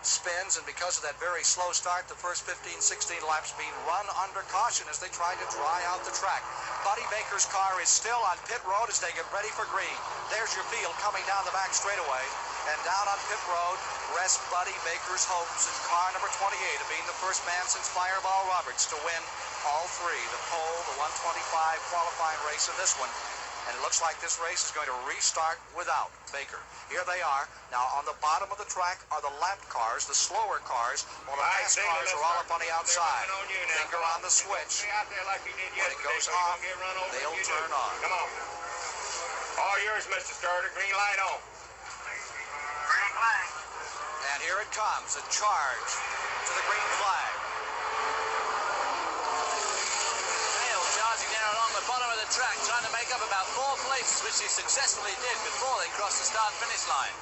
spins and because of that very slow start. The first 15, 16 laps being run under caution as they try to dry out the track. Buddy Baker's car is still on pit road as they get ready for green. There's your field coming down the back straightaway. And down on pit road rest Buddy Baker's hopes in car number 28 of being the first man since Fireball Roberts to win all 3, the pole, the 125 qualifying race, and this one. And it looks like this race is going to restart without Baker. Here they are. Now on the bottom of the track are the lap cars, the slower cars, while the fast cars are all up on the outside. Finger on the switch. When it goes off, they'll turn on. Come on. All yours, Mr. Starter. Green light on. Green flag. And here it comes, a charge to the green flag. Charging there along the bottom of the track, trying to make up about 4 places, which he successfully did before they crossed the start-finish line.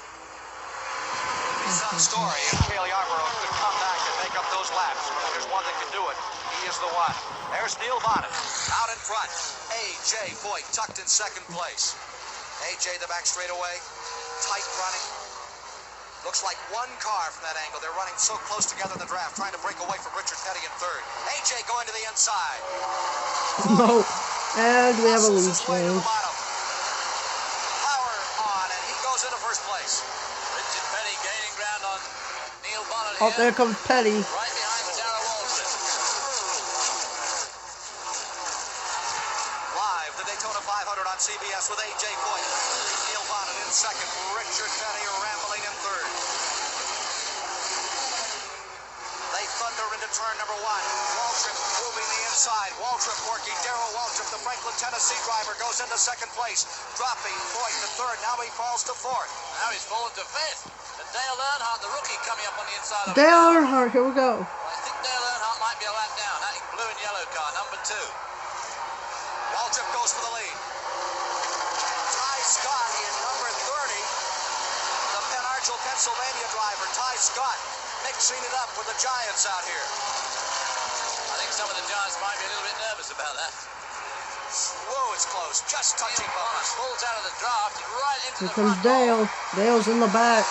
It's some story if Cale Yarborough could come back and make up those laps. If there's one that can do it, he is the one. There's Neil Bonnet out in front. A.J. Voigt tucked in 2nd place. A.J. the back straightaway, tight running. Looks like 1 car from that angle. They're running so close together in the draft, trying to break away from Richard Petty in 3rd. A.J. going to the inside. No. And we have a loose change. Power on, and he goes into 1st place. Richard Petty gaining ground on Neil Bonnet Oh, there comes Petty. right behind Darrell Waltrip. Live, the Daytona 500 on CBS with A.J. Voigt. Neil Bonnet in 2nd. Richard Petty rambling in 3rd. They thunder into turn number 1. Waltrip moving the inside. Waltrip working. Darrell Waltrip, the Franklin, Tennessee driver, goes into 2nd place. Dropping Voigt to 3rd. Now he falls to 4th. Now he's fallen to 5th. And Dale Earnhardt, the rookie, coming up on the inside of Dale Earnhardt, here we go. I think Dale Earnhardt might be a lap down. That blue and yellow car, number 2. Waltrip goes for the lead. Ty Scott in number 30, the Penargil, Pennsylvania driver. Ty Scott mixing it up with the Giants out here. I think some of the Giants might be a little bit nervous about that. Whoa, it's close. Just touching bumpers. Pulls out of the draft and right into Here the comes front Dale. Dale's in the back.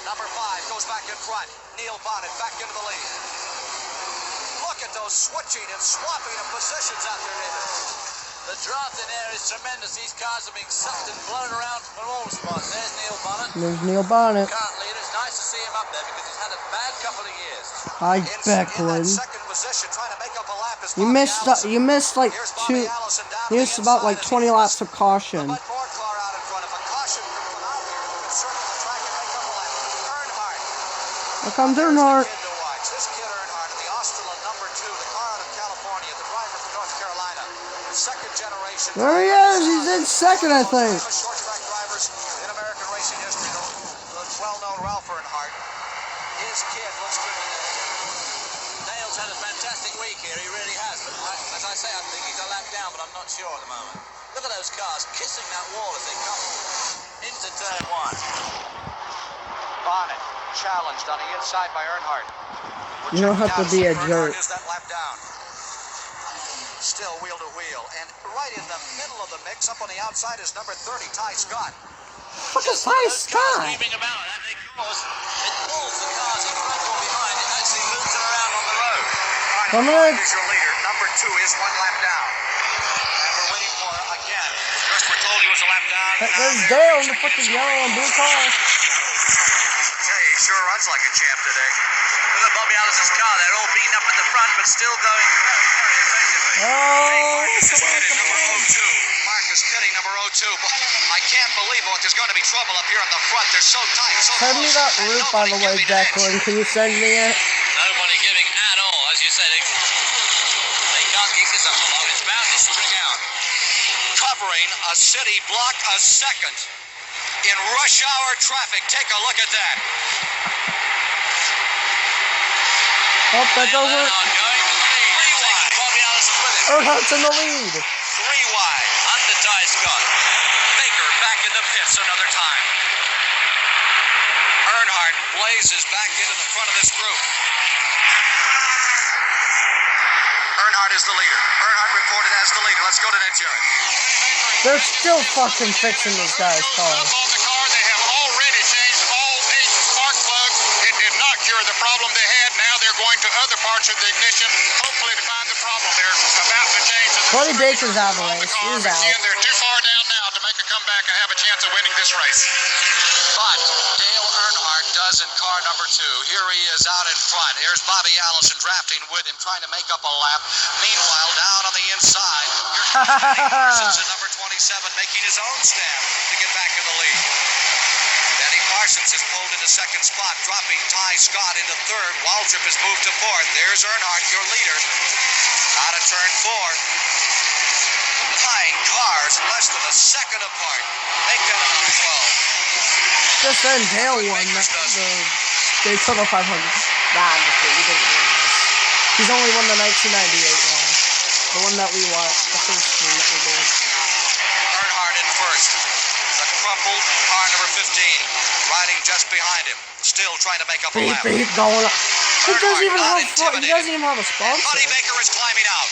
Number 5 goes back in front. Neil Bonnet back into the lead. Look at those switching and swapping of positions out there, David. The draft in air is tremendous. These cars are being sucked and blown around from all spots. There's Neil Bonnet. There's Neil Bonnet. Current leader. It's nice to see him up there because he's had a bad couple of years. Hi, Becklin. Second position, trying to make up a lap is You missed like two. You missed about like 20 laps of caution. More car out in front. If a caution could come out here, you could circle the track and make up a lap. Earnhardt. Here comes Earnhardt. This kid Earnhardt, the Austral number 2, the car out of California, the driver from North Carolina, second generation. There he is. He's in second, I think. Short track drivers in American racing history. The well-known Ralph Earnhardt. His kid looks good today. Dale's had a fantastic week here. He really has. But as I say, I think he's a lap down, but I'm not sure at the moment. Look at those cars kissing that wall as they come into turn 1. Bonnet challenged on the inside by Earnhardt. You don't have to be a jerk. Is that lap down? Still wheel to wheel, and right in the middle of the mix, up on the outside, is number 30, Ty Scott. Look at Ty Scott. Weaving about, that they cause, it pulls the cars in front or behind. It actually moves them around on the road. Come on. Is your leader. Number 2 is 1 lap down. And we're waiting for again. First we're told he was a lap down. There's Dale in the fucking yellow and blue car. Hey, he sure runs like a champ today. Look at Bobby Allison's car. They're all beaten up in the front, but still going very, very effectively. Oh, Number 02. Marcus Pitting, number 02. I can't believe what there's going to be trouble up here in the front. They're so tight, so send me that route, by the way, Declan. Can you send me it? Nobody giving at all, as you said. They can't keep this up for long. It's bound to spring out. Covering a city block a second in rush hour traffic. Take a look at that. Oh, that doesn't. Earnhardt's in the lead. 3 wide, under Ty Scott. Baker back in the pits another time. Earnhardt blazes back into the front of this group. Earnhardt is the leader. Earnhardt reported as the leader. Let's go to Ned Jarrett. They're still fucking fixing this guy's car. On the car, they have already changed all 8 spark plugs. It did not cure the problem they had. Now they're going to other parts of the ignition, hopefully to find the problem. They're about to change the Buddy Baker's out of the race. He's out. They're too far down now to make a comeback and have a chance of winning this race. But Dale Earnhardt does in car number 2. Here he is out in front. Here's Bobby Allison drafting with him, trying to make up a lap. Meanwhile, down on the inside, here's Parsons at number 27, making his own stand to get back in the lead. Danny Parsons is pulled into second spot, dropping Ty Scott into third. Waltrip has moved to fourth. There's Earnhardt, your leader, out of turn 4. 9 cars, less than a second apart. Make that a 12. Just then Dale won the Daytona 500. Nah, I'm just kidding. He doesn't win this. He's only won the 1998 one. The one that we watched. The first one that we did. Earnhardt in first. The crumpled car number 15 riding just behind him. Still trying to make up a lap. Beep, going up. He doesn't even have a sponsor. Buddy Baker is climbing out.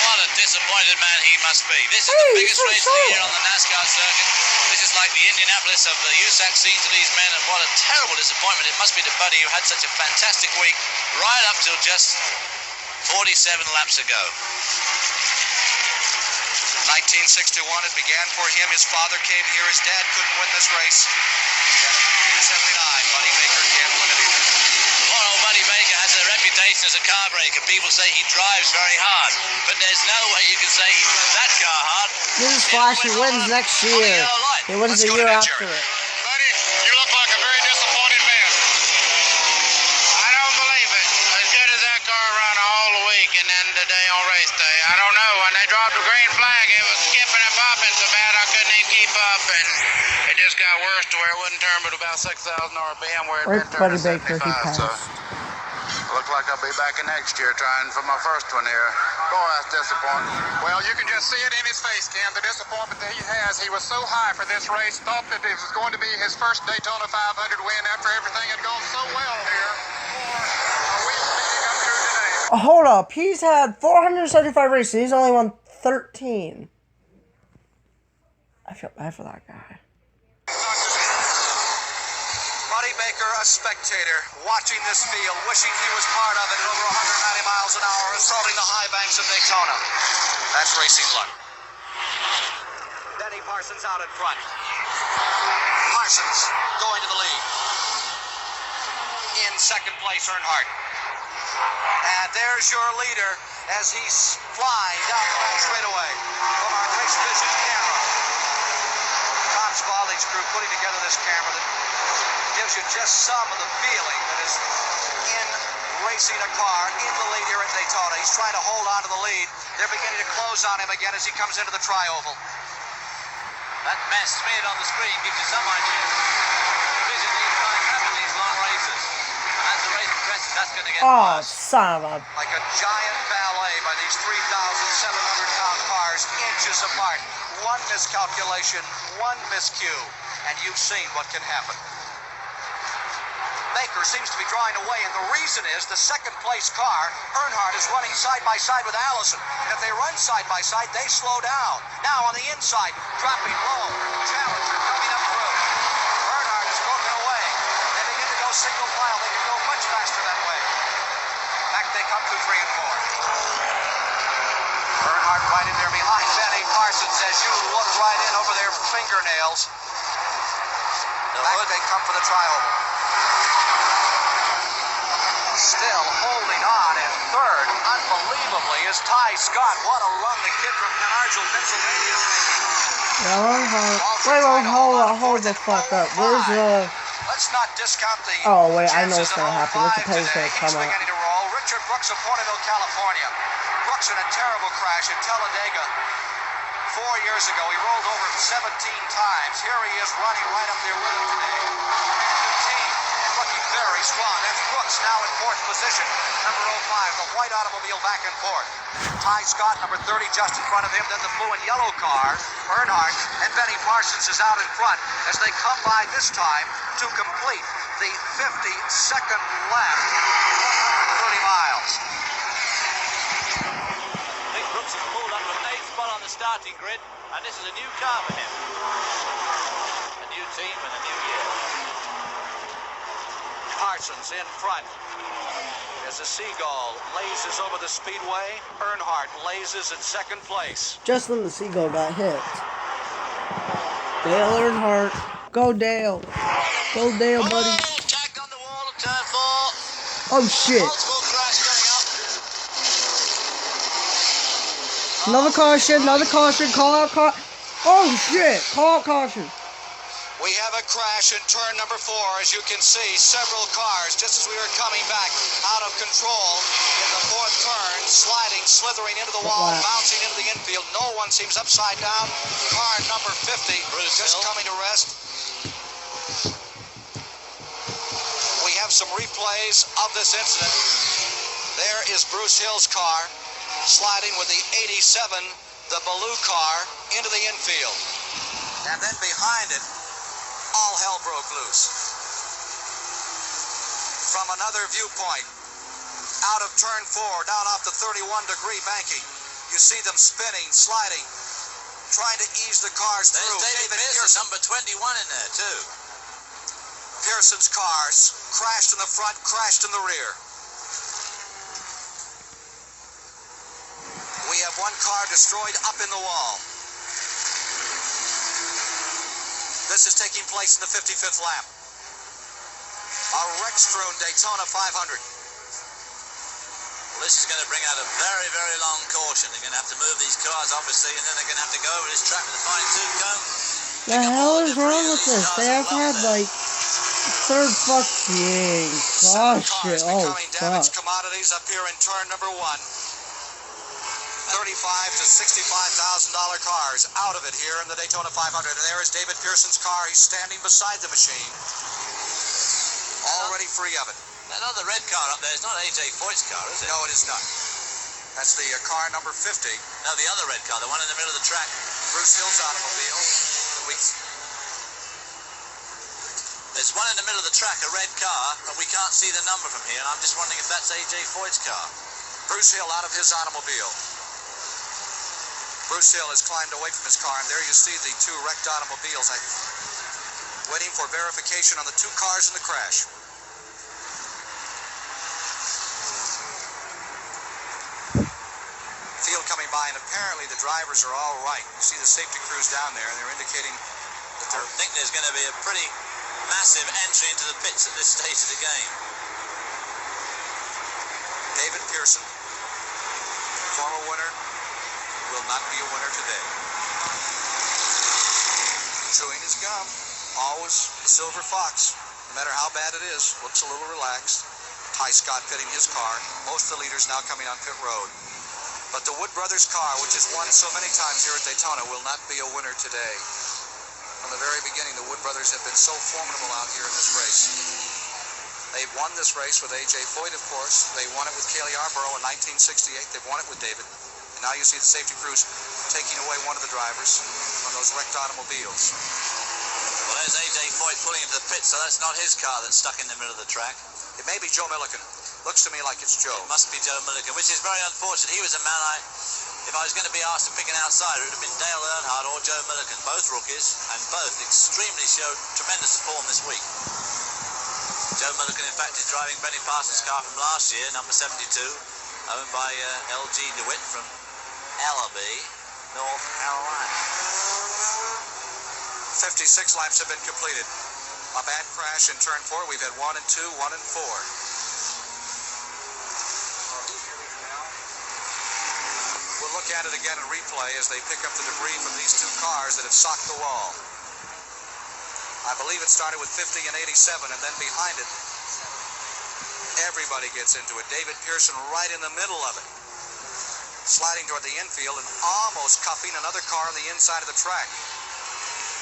What a disappointed man he must be. This is the biggest race of the year on the NASCAR circuit. This is like the Indianapolis of the USAC scene to these men, and what a terrible disappointment it must be to Buddy, who had such a fantastic week right up till just 47 laps ago. 1961, it began for him. His father came here. His dad couldn't win this race. And in 1979, Buddy Baker can't win it either. Poor old Buddy Baker has a reputation as a car breaker. People say he drives very hard, but there's no way you can say he drove that car hard. Newsflash, he wins next year. He wins the year after it. Buddy, you look like a very disappointed man. I don't believe it. As good as that car run all the week and then today on race day. I don't know. When they dropped the green flag, it was skipping and popping so bad I couldn't even keep up, and it just got worse first to where it wouldn't turn but about 6,000 RPM where it Where's did turn Buddy to Baker? He 75. So passed. looks like I'll be back in next year trying for my first one here. Boy, that's disappointing. Well, you can just see it in his face, Ken, the disappointment that he has. He was so high for this race, thought that it was going to be his first Daytona 500 win after everything had gone so well here for a week leading up to today. Hold up. He's had 475 races. He's only won 13. I feel bad for that guy. Buddy Baker, a spectator, watching this field, wishing he was part of it at over 190 miles an hour, assaulting the high banks of Daytona. That's racing luck. Denny Parsons out in front. Parsons going to the lead. In second place, Earnhardt. And there's your leader as he's flying down the home straightaway from our race vision camera. Tom Spaulding's crew putting together this camera that gives you just some of the feeling that is in racing a car in the lead here at Daytona. He's trying to hold on to the lead. They're beginning to close on him again as he comes into the tri-oval. That mess smeared on the screen gives you some idea of the vision these guys have in these long races. As the race progresses, that's going to get Oh, worse. son of a... Like a giant ballet by these 3,700-pound cars, inches apart. One miscalculation, one miscue, and you've seen what can happen. Baker seems to be drawing away, and the reason is the second-place car, Earnhardt, is running side-by-side with Allison. And if they run side-by-side, they slow down. Now on the inside, dropping low, Challenger coming up through. Earnhardt is broken away. They begin to go single file. They can go much faster that way. Back they come to 3 and 4. Earnhardt right in there behind Benny Parsons as you look right in over their fingernails. Back they come for the tri-oval. Still holding on in third, unbelievably, is Ty Scott. What a run the kid from Menardsville, Pennsylvania is making. Wait, hold the fuck up. Where's the... Let's not discount the Oh, wait, I know what's chances gonna of happen. 05 Look at Pay's today. gonna come He's up. beginning to roll. Richard Brooks of Porterville, California. Brooks in a terrible crash at Talladega 4 years ago. He rolled over 17 times. Here he is running right up there with him today. The team looking very strong. That's Brooks now in fourth position. Number 05, the white automobile back and forth. Ty Scott, number 30, just in front of him. Then the blue and yellow car, Earnhardt, and Benny Parsons is out in front as they come by this time to complete the 52nd lap, 30 miles. Nick Brooks has pulled up from 8th spot on the starting grid, and this is a new car for him. A new team and a new year. Parsons in front. As the Seagull lazes over the speedway, Earnhardt lazes in second place. Justin the Seagull got hit. Dale Earnhardt. Go Dale. Go Dale, buddy. Tagged on the wall of turn 4. Oh, shit. Multiple crash coming up. Another caution, another caution. Call out caution. Oh, shit. Call out caution. We have a crash in turn number 4. As you can see, several cars, just as we were coming back, out of control in the fourth turn, sliding, slithering into the wall, bouncing into the infield. No one seems upside down. Car number 50, Bruce just Hill. coming to rest. We have some replays of this incident. There is Bruce Hill's car, sliding with the 87, the Baloo car, into the infield. And then behind it, all hell broke loose. From another viewpoint, out of turn 4, down off the 31-degree banking, you see them spinning, sliding, trying to ease the cars through. David Pearson, number 21 in there, too. Pearson's cars crashed in the front, crashed in the rear. We have one car destroyed up in the wall. This is taking place in the 55th lap. A wreck-strewn Daytona 500. Well, this is going to bring out a very, very long caution. They're going to have to move these cars, obviously, and then they're going to have to go over this track with a fine-tooth comb. The hell is wrong with this? They have had, like, third fucking caution. Oh, Becoming damaged fuck. commodities up here in turn number 1. $35,000 to $65,000 cars out of it here in the Daytona 500. And there is David Pearson's car. He's standing beside the machine, already free of it. That other red car up there is not A.J. Foyt's car, is it? No, it is not. That's the car number 50. No, the other red car, the one in the middle of the track. Bruce Hill's automobile. There's one in the middle of the track, a red car, but we can't see the number from here, and I'm just wondering if that's A.J. Foyt's car. Bruce Hill out of his automobile. Bruce Hill has climbed away from his car, and there you see the two wrecked automobiles waiting for verification on the two cars in the crash. Field coming by, and apparently the drivers are all right. You see the safety crews down there, and they're indicating that I think there's going to be a pretty massive entry into the pits at this stage of the game. David Pearson, former winner, will not be a winner today. Chewing his gum, always a silver fox, no matter how bad it is, looks a little relaxed. Ty Scott pitting his car, most of the leaders now coming on pit road. But the Wood Brothers car, which has won so many times here at Daytona, will not be a winner today. From the very beginning, the Wood Brothers have been so formidable out here in this race. They've won this race with A.J. Foyt, of course. They won it with Cale Yarborough in 1968. They've won it with David. And now you see the safety crews taking away one of the drivers from those wrecked automobiles. Well, there's A.J. Foyt pulling into the pit, so that's not his car that's stuck in the middle of the track. It may be Joe Milliken. Looks to me like it's Joe. It must be Joe Milliken, which is very unfortunate. He was a man if I was going to be asked to pick an outsider, it would have been Dale Earnhardt or Joe Milliken, both rookies, and both extremely showed tremendous form this week. Joe Milliken, in fact, is driving Benny Parsons' car from last year, number 72, owned by L.G. DeWitt from Allaby, North Carolina. 56 laps have been completed. A bad crash in turn 4. We've had 1 and 2, 1 and 4. We'll look at it again in replay as they pick up the debris from these two cars that have socked the wall. I believe it started with 50 and 87, and then behind it, everybody gets into it. David Pearson right in the middle of it, sliding toward the infield and almost cuffing another car on the inside of the track.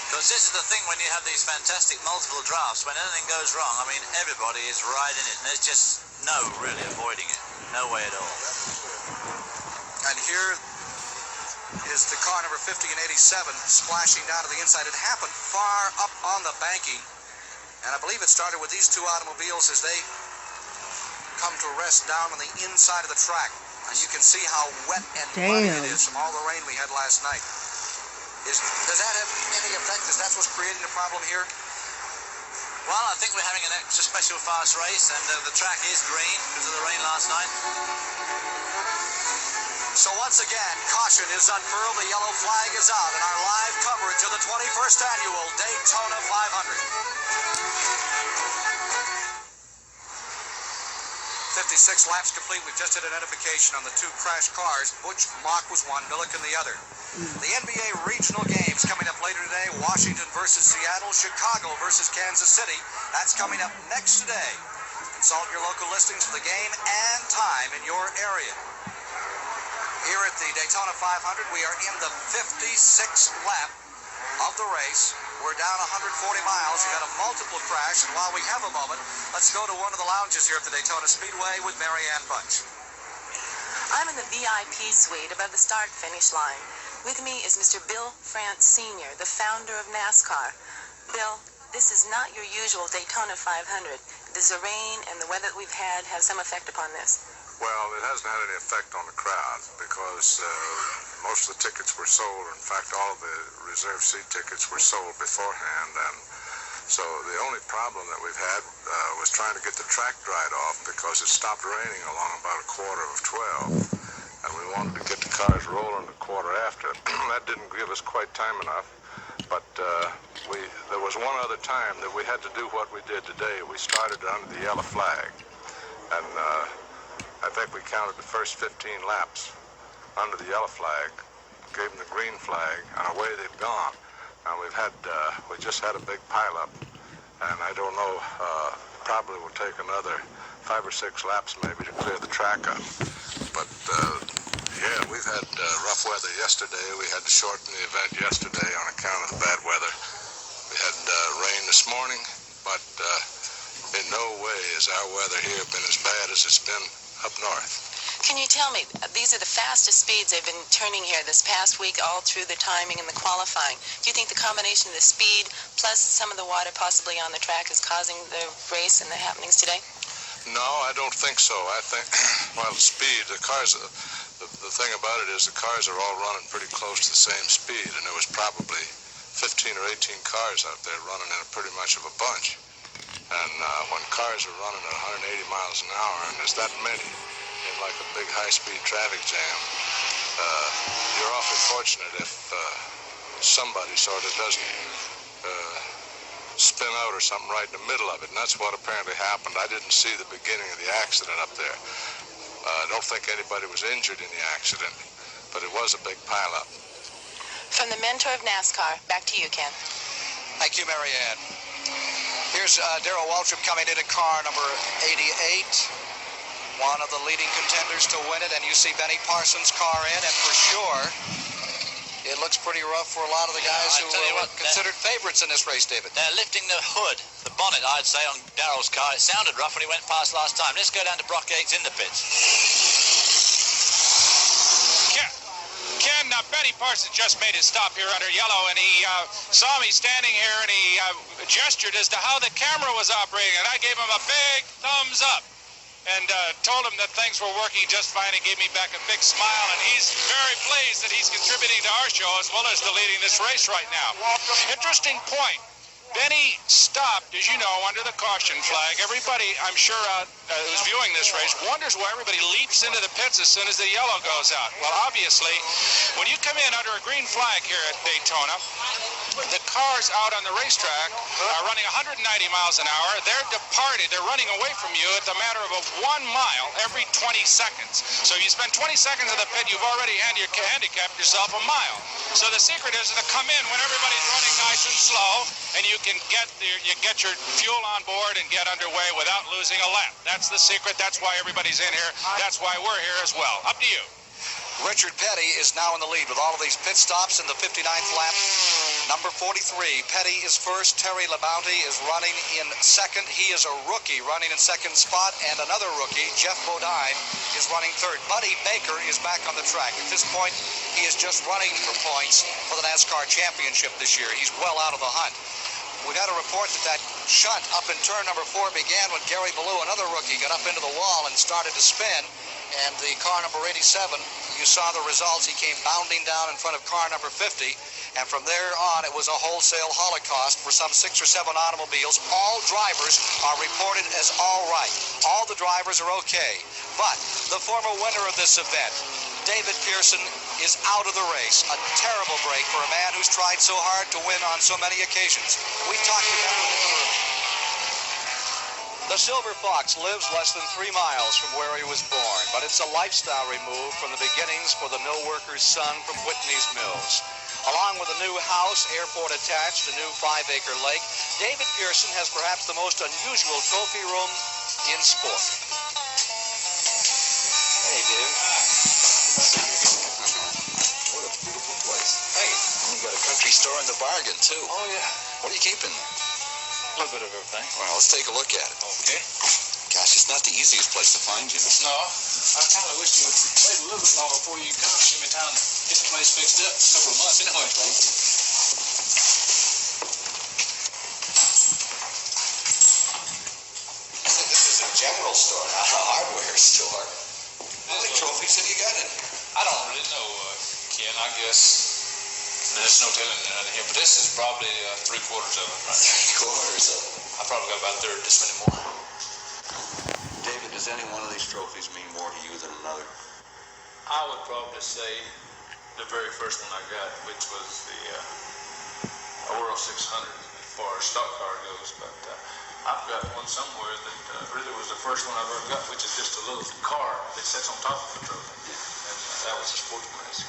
Because this is the thing when you have these fantastic multiple drafts, when anything goes wrong, I mean, everybody is right in it, and there's just no really avoiding it. No way at all. And here is the car number 50 and 87 splashing down to the inside. It happened far up on the banking, and I believe it started with these two automobiles as they come to rest down on the inside of the track. And you can see how wet and muddy it is from all the rain we had last night. Does that have any effect? Is that what's creating the problem here? Well, I think we're having an extra special fast race, and the track is green because of the rain last night. So once again, caution is unfurled, the yellow flag is out, and our live coverage of the 21st annual Daytona 500. 56 laps complete. We've just had identification on the two crash cars. Butch Mock was one, Milliken the other. The NBA regional games coming up later today. Washington versus Seattle, Chicago versus Kansas City. That's coming up next today. Consult your local listings for the game and time in your area. Here at the Daytona 500, we are in the 56th lap of the race. We're down 140 miles. We had a multiple crash, and while we have a moment, let's go to one of the lounges here at the Daytona Speedway with Mary Ann Bunch. I'm in the VIP suite above the start-finish line. With me is Mr. Bill France Sr., the founder of NASCAR. Bill, this is not your usual Daytona 500. Does the rain and the weather that we've had have some effect upon this? Well, it hasn't had any effect on the crowd because most of the tickets were sold. In fact, all of the reserved seat tickets were sold beforehand. And so the only problem that we've had was trying to get the track dried off because it stopped raining along about 11:45. And we wanted to get the cars rolling a quarter after. That didn't give us quite time enough. But there was one other time that we had to do what we did today. We started under the yellow flag. And I think we counted the first 15 laps under the yellow flag, gave them the green flag, and away they've gone. And we just had a big pileup, and I don't know, probably will take another 5 or 6 laps maybe to clear the track up. But Yeah, we've had rough weather yesterday. We had to shorten the event yesterday on account of the bad weather. We had rain this morning, but in no way has our weather here been as bad as it's been up north. Can you tell me, these are the fastest speeds they've been turning here this past week, all through the timing and the qualifying. Do you think the combination of the speed plus some of the water possibly on the track is causing the race and the happenings today? No, I don't think so. I think, well, speed, the cars, the thing about it is the cars are all running pretty close to the same speed, and there was probably 15 or 18 cars out there running in pretty much of a bunch. And when cars are running at 180 miles an hour, and there's that many, in like a big high-speed traffic jam, you're awfully fortunate if somebody sort of doesn't spin out or something right in the middle of it, and that's what apparently happened. I didn't see the beginning of the accident up there. I don't think anybody was injured in the accident, but it was a big pileup. From the mentor of NASCAR, back to you, Ken. Thank you, Marianne. Here's Darrell Waltrip coming into car number 88. One of the leading contenders to win it, and you see Benny Parsons' car in, and for sure, it looks pretty rough for a lot of the guys who were considered favorites in this race, David. They're lifting the hood, the bonnet, I'd say, on Darrell's car. It sounded rough when he went past last time. Let's go down to Brock Yates in the pits. Ken, Benny Parsons just made his stop here under yellow, and he saw me standing here, and he gestured as to how the camera was operating, and I gave him a big thumbs up. And told him that things were working just fine, and gave me back a big smile, and he's very pleased that he's contributing to our show as well as to leading this race right now. Interesting point. Benny stopped, as you know, under the caution flag. Everybody, I'm sure, who's viewing this race wonders why everybody leaps into the pits as soon as the yellow goes out. Well, obviously, when you come in under a green flag here at Daytona, the cars out on the racetrack are running 190 miles an hour. They're departed. They're running away from you at the matter of 1 mile every 20 seconds. So if you spend 20 seconds in the pit, you've already handicapped yourself a mile. So the secret is to come in when everybody's running nice and slow, and you can get your fuel on board and get underway without losing a lap. That's the secret. That's why everybody's in here. That's why we're here as well. Up to you. Richard Petty is now in the lead with all of these pit stops in the 59th lap. Number 43, Petty is first. Terry LaBounty is running in second. He is a rookie running in second spot, and another rookie, Jeff Bodine, is running third. Buddy Baker is back on the track. At this point, he is just running for points for the NASCAR championship this year. He's well out of the hunt. We've had a report that shunt up in turn number 4 began when Gary Ballou, another rookie, got up into the wall and started to spin. And the car number 87, you saw the results. He came bounding down in front of car number 50. And from there on, it was a wholesale holocaust for some 6 or 7 automobiles. All drivers are reported as all right. All the drivers are okay. But the former winner of this event, David Pearson, is out of the race. A terrible break for a man who's tried so hard to win on so many occasions. We talked to him. The Silver Fox lives less than 3 miles from where he was born, but it's a lifestyle removed from the beginnings for the mill worker's son from Whitney's Mills. Along with a new house, airport attached, a new 5-acre lake, David Pearson has perhaps the most unusual trophy room in sport. Hey, David. What a beautiful place. Hey, you got a country store in the bargain, too. Oh, yeah. What are you keeping? A little bit of everything. Well, let's take a look at it. Okay. Gosh, it's not the easiest place to find you. No, I kind of wish you would wait a little bit longer before you come. Give me time to get the place fixed up. A couple of months anyway. Thank you. I think this is a general store, not a hardware store. How many trophies have you got in here? I don't really know, Ken. I guess there's no telling in here, but this is probably 3/4 of it right now. 3/4 of it? I probably got about 30, this many more. David, does any one of these trophies mean more to you than another? I would probably say the very first one I got, which was the World 600 as far as stock car goes, but I've got one somewhere that really was the first one I've ever got, which is just a little car that sits on top of the trophy, and that was a sportsman race.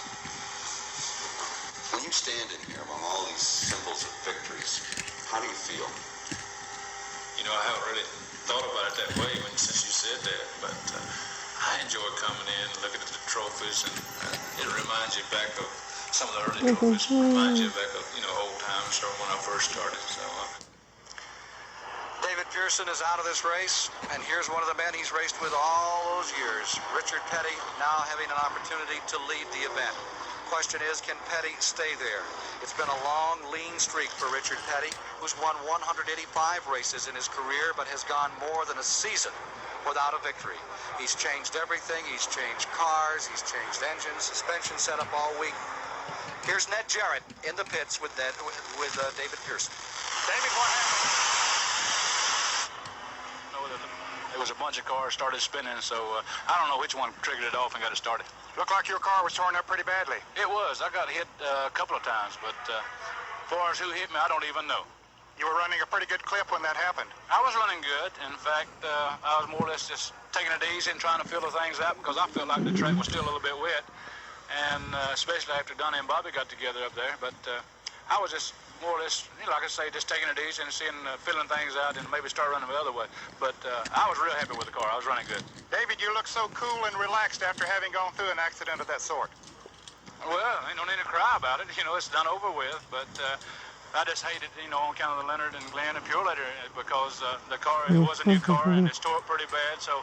When you stand in here among all these symbols of victories, how do you feel? You know, I haven't really thought about it that way since you said that, but I enjoy enjoy coming in, looking at the trophies, and it reminds you back of some of the early trophies. Reminds you back of, old times from when I first started. So. David Pearson is out of this race, and here's one of the men he's raced with all those years. Richard Petty now having an opportunity to lead the event. Question is, can Petty stay there? It's been a long, lean streak for Richard Petty, who's won 185 races in his career, but has gone more than a season without a victory. He's changed everything. He's changed cars. He's changed engines, suspension setup all week. Here's Ned Jarrett in the pits with David Pearson. David, what happened? There was a bunch of cars started spinning, so I don't know which one triggered it off and got it started. Looked like your car was torn up pretty badly. It was. I got hit a couple of times, but as far as who hit me, I don't even know. You were running a pretty good clip when that happened. I was running good. In fact, I was more or less just taking it easy and trying to feel the things out because I felt like the track was still a little bit wet, and especially after Donnie and Bobby got together up there. But I was just more or less, like I say, just taking it easy and feeling things out and maybe start running the other way. But I was real happy with the car. I was running good. David, you look so cool and relaxed after having gone through an accident of that sort. Well, ain't no need to cry about it. It's done over with. But I just hated, on account of the Leonard and Glenn and Pure Leader because the car, it was a new car and it's tore up pretty bad. So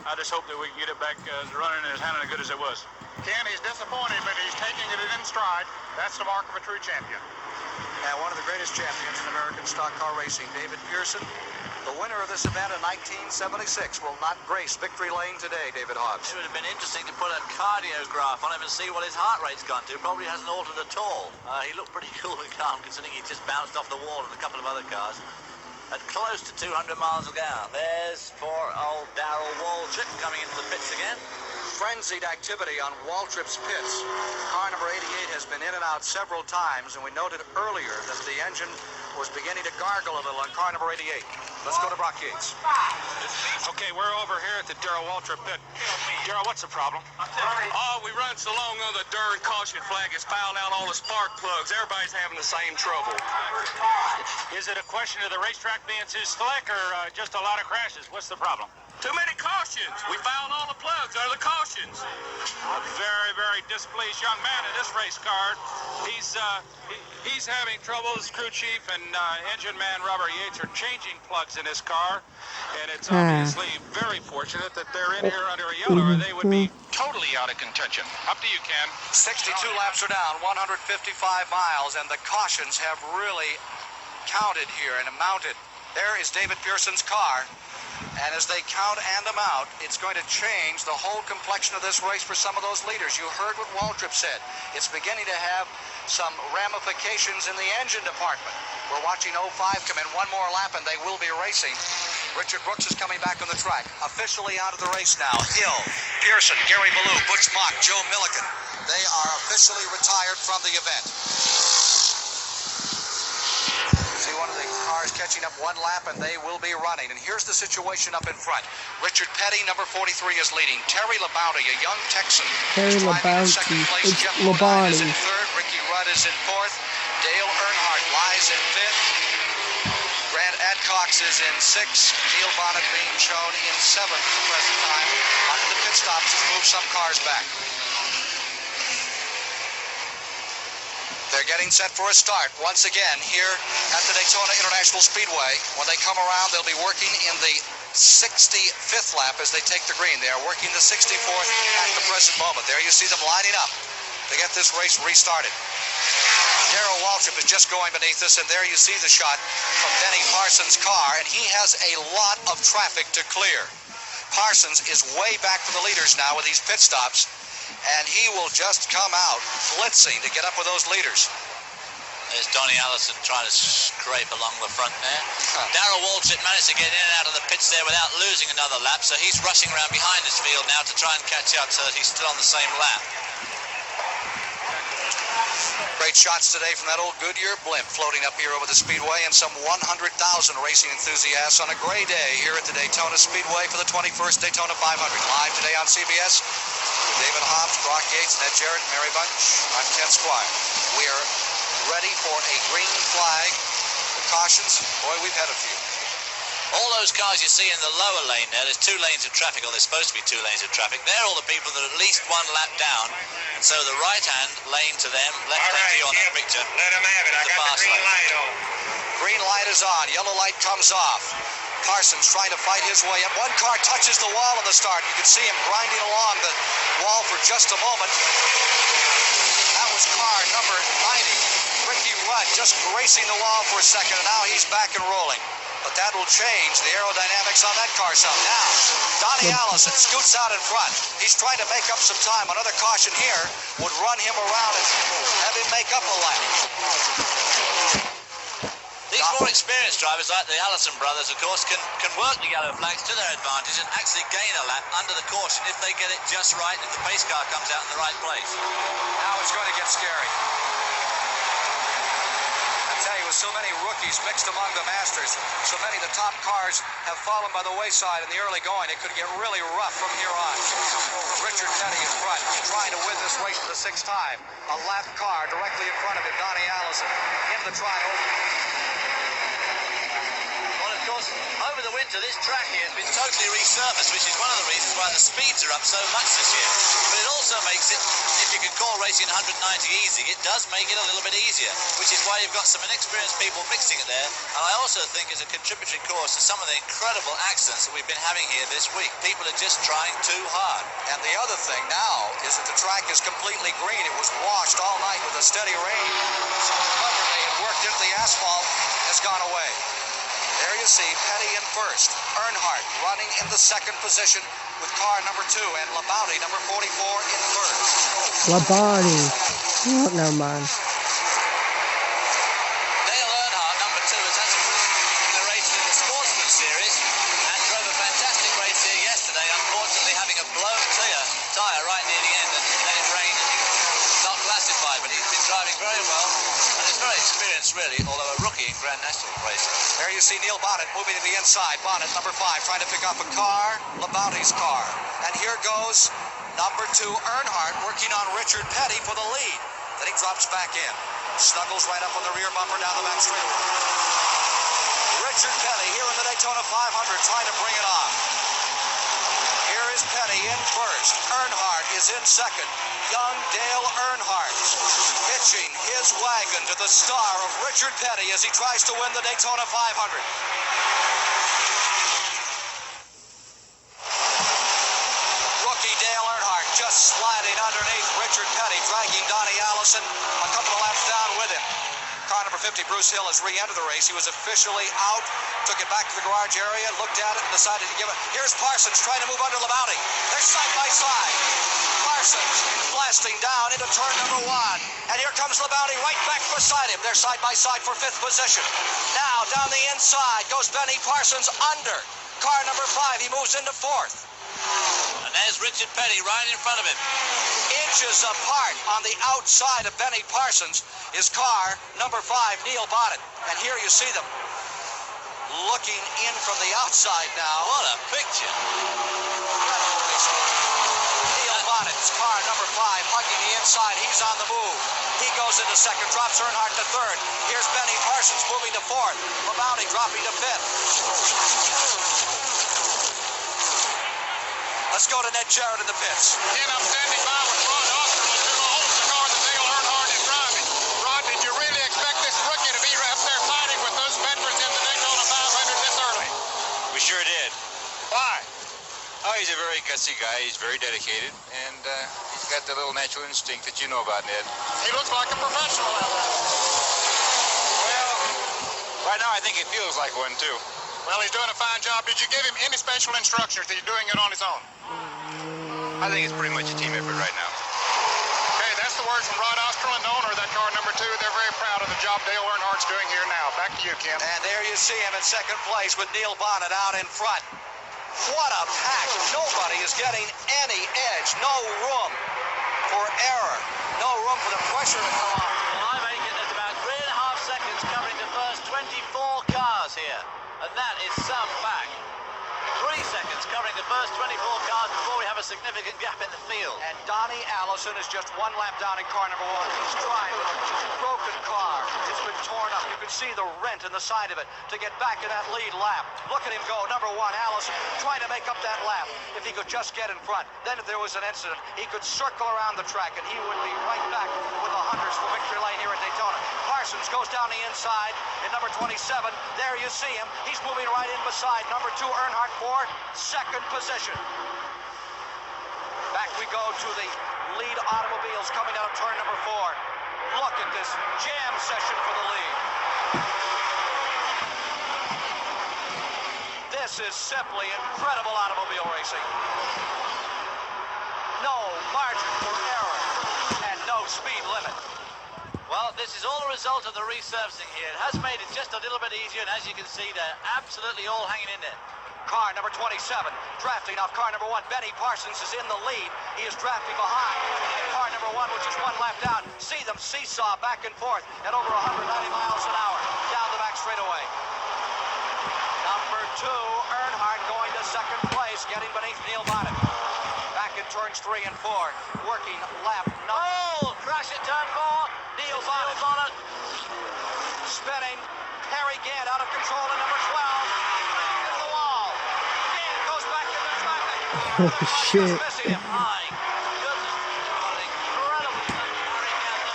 I just hope that we can get it back running and handling as good as it was. Ken, he's disappointed, but he's taking it in stride. That's the mark of a true champion. And one of the greatest champions in American stock car racing, David Pearson, the winner of this event in 1976, will not grace victory lane today, David Hobbs. It would have been interesting to put a cardiograph on him and see what his heart rate's gone to. Probably hasn't altered at all. He looked pretty cool and calm, considering he just bounced off the wall in a couple of other cars at close to 200 miles an hour. There's poor old Darrell Waltrip coming into the pits again. Frenzied activity on Waltrip's pits. Car number 88 has been in and out several times, and we noted earlier that the engine was beginning to gargle a little on car number 88. Let's go to Brock Yates. Okay, we're over here at the Darrell Waltrip pit. Darrell, what's the problem? Oh, we run so long on the darn caution flag, it's fouled out all the spark plugs. Everybody's having the same trouble. Is it a question of the racetrack being too slick or just a lot of crashes? What's the problem? Too many cautions. We fouled all the plugs out of the cautions. A very, very displeased young man in this race car. He's having trouble. His crew chief and engine man Robert Yates are changing plugs in his car, and it's obviously very fortunate that they're in here under a yellow, or they would be totally out of contention. Up to you, Ken. 62 laps are down, 155 miles, and the cautions have really counted here and amounted. There is David Pearson's car. And as they count and amount, it's going to change the whole complexion of this race for some of those leaders. You heard what Waltrip said. It's beginning to have some ramifications in the engine department. We're watching 05 come in one more lap, and they will be racing. Richard Brooks is coming back on the track. Officially out of the race now. Hill, Pearson, Gary Ballou, Butch Mock, Joe Milliken. They are officially retired from the event. See one of the cars catching up one lap, and they will be running. And here's the situation up in front. Richard Petty, number 43, is leading. Terry Labonte, a young Texan, is driving in second place. Jeff Bodine is in third. Ricky Rudd is in fourth. Dale Earnhardt lies in fifth. Grant Adcox is in sixth. Neil Bonnet being shown in seventh at the present time. Onto the pit stops has moved some cars back. They're getting set for a start once again here at the Daytona International Speedway. When they come around, they'll be working in the 65th lap as they take the green. They are working the 64th at the present moment. There you see them lining up to get this race restarted. Darrell Waltrip is just going beneath us, and there you see the shot from Denny Parsons' car, and he has a lot of traffic to clear. Parsons is way back from the leaders now with these pit stops, and he will just come out blitzing to get up with those leaders. There's Donnie Allison trying to scrape along the front there. Darrell Waltrip managed to get in and out of the pits there without losing another lap, so he's rushing around behind his field now to try and catch up so that he's still on the same lap. Great shots today from that old Goodyear blimp floating up here over the Speedway, and some 100,000 racing enthusiasts on a gray day here at the Daytona Speedway for the 21st Daytona 500. Live today on CBS with David Hobbs, Brock Yates, Ned Jarrett, Mary Bunch. I'm Ken Squire. We are ready for a green flag. The cautions, boy, we've had a few. All those cars you see in the lower lane there's 2 lanes of traffic, or there's supposed to be 2 lanes of traffic. They're all the people that are at least 1 lap down. And so the right-hand lane to them, left lane to you on that picture. Let them have it. I got the green light on. Green light is on. Yellow light comes off. Carson's trying to fight his way up. One car touches the wall in the start. You can see him grinding along the wall for just a moment. That was car number 90. Ricky Rudd just racing the wall for a second, and now he's back and rolling. But that will change the aerodynamics on that car some. Now, Donnie Allison scoots out in front. He's trying to make up some time. Another caution here would run him around and have him make up a lap. These more experienced drivers, like the Allison brothers, of course, can work the yellow flags to their advantage and actually gain a lap under the caution if they get it just right, if the pace car comes out in the right place. Now it's going to get scary. I tell you, with so many rookies mixed among the Masters, so many of the top cars have fallen by the wayside in the early going. It could get really rough from here on. Richard Petty in front, trying to win this race for the 6th time. A lap car directly in front of him, Donnie Allison, into the trial. Of course, over the winter, this track here has been totally resurfaced, which is one of the reasons why the speeds are up so much this year. But it also makes it, if you can call racing 190 easy, it does make it a little bit easier, which is why you've got some inexperienced people mixing it there. And I also think it's a contributory cause to some of the incredible accidents that we've been having here this week. People are just trying too hard. And the other thing now is that the track is completely green. It was washed all night with a steady rain. So the cover they had worked into the asphalt has gone away. There you see Petty in first, Earnhardt running in the 2nd position with car number 2, and Labauti, number 44, in third. Labauti. Oh, never mind. Dale Earnhardt, number 2, has had some race in the Sportsman Series and drove a fantastic race here yesterday, unfortunately having a blown clear tyre right near the end, and then it rained and he not classified, but he's been driving very well. He's very experienced, really, although a rookie in Grand National racing. There you see Neil Bonnet moving to the inside. Bonnet, number 5, trying to pick up a car, Labauti's car. And here goes number 2, Earnhardt, working on Richard Petty for the lead. Then he drops back in. Snuggles right up on the rear bumper down the back straightaway. Richard Petty here in the Daytona 500 trying to bring it on. Here is Petty in first. Earnhardt is in second. Young Dale Earnhardt hitching his wagon to the star of Richard Petty as he tries to win the Daytona 500. Rookie Dale Earnhardt just sliding underneath Richard Petty, dragging Donnie Allison a couple of laps down with him. Car number 50, Bruce Hill, has re-entered the race. He was officially out, took it back to the garage area, looked at it, and decided to give it. Here's Parsons trying to move under Labauti. They're side by side. Parsons blasting down into turn number 1. And here comes Labauti right back beside him. They're side by side for 5th position. Now down the inside goes Benny Parsons under car number 5. He moves into 4th. And there's Richard Petty right in front of him. Inches apart on the outside of Benny Parsons is car number 5, Neil Bonnet. And here you see them looking in from the outside now. What a picture. Neil Bonnet's car number 5 hugging the inside. He's on the move. He goes into second, drops Earnhardt to third. Here's Benny Parsons moving to 4th. Labauti dropping to 5th. Let's go to Ned Jarrett in the pits. Again, I'm standing by with Rod Osterman, who owns the car that Dale Earnhardt is driving. Rod, did you really expect this rookie to be up there fighting with those veterans in the Daytona 500 this early? We sure did. Why? Oh, he's a very gutsy guy. He's very dedicated, and he's got the little natural instinct that you know about, Ned. He looks like a professional out there. Well, right now I think he feels like one, too. Well, he's doing a fine job. Did you give him any special instructions? That he's doing it on his own? I think it's pretty much a team effort right now. Okay, that's the words from Rod Osterman, the owner of that car number 2. They're very proud of the job Dale Earnhardt's doing here now. Back to you, Ken. And there you see him in second place with Neil Bonnet out in front. What a pack. Nobody is getting any edge. No room for error. No room for the pressure to come on. Well, I make it at about 3.5 seconds covering the first 24 cars here. And that is some back. 3 seconds covering the first 24 cars before we have have a significant gap in the field. And Donnie Allison is just one lap down in car number 1. He's trying with a broken car. It's been torn up. You can see the rent in the side of it to get back in that lead lap. Look at him go. Number 1, Allison, trying to make up that lap. If he could just get in front, then if there was an incident, he could circle around the track and he would be right back with the hunters for victory lane here at Daytona. Parsons goes down the inside in number 27. There you see him. He's moving right in beside number 2, Earnhardt, for second position. Back we go to the lead automobiles coming out of turn number 4. Look at this jam session for the lead. This is simply incredible automobile racing. No margin for error and no speed limit. Well, this is all a result of the resurfacing here. It has made it just a little bit easier, and as you can see, they're absolutely all hanging in there. Car number 27, drafting off car number 1. Benny Parsons is in the lead. He is drafting behind. Car number 1, which is one lap down. See them seesaw back and forth at over 190 miles an hour down the back straightaway. Number 2, Earnhardt going to second place, getting beneath Neil Bonnet. Back in turns 3 and 4, working lap number. Oh, crash at turn 4. Neil Bonnet. Spinning. Harry Gant out of control in number 12. Into the wall. Gant goes back into traffic. Oh, shit. Missing him. My goodness. What an incredible Harry Gant.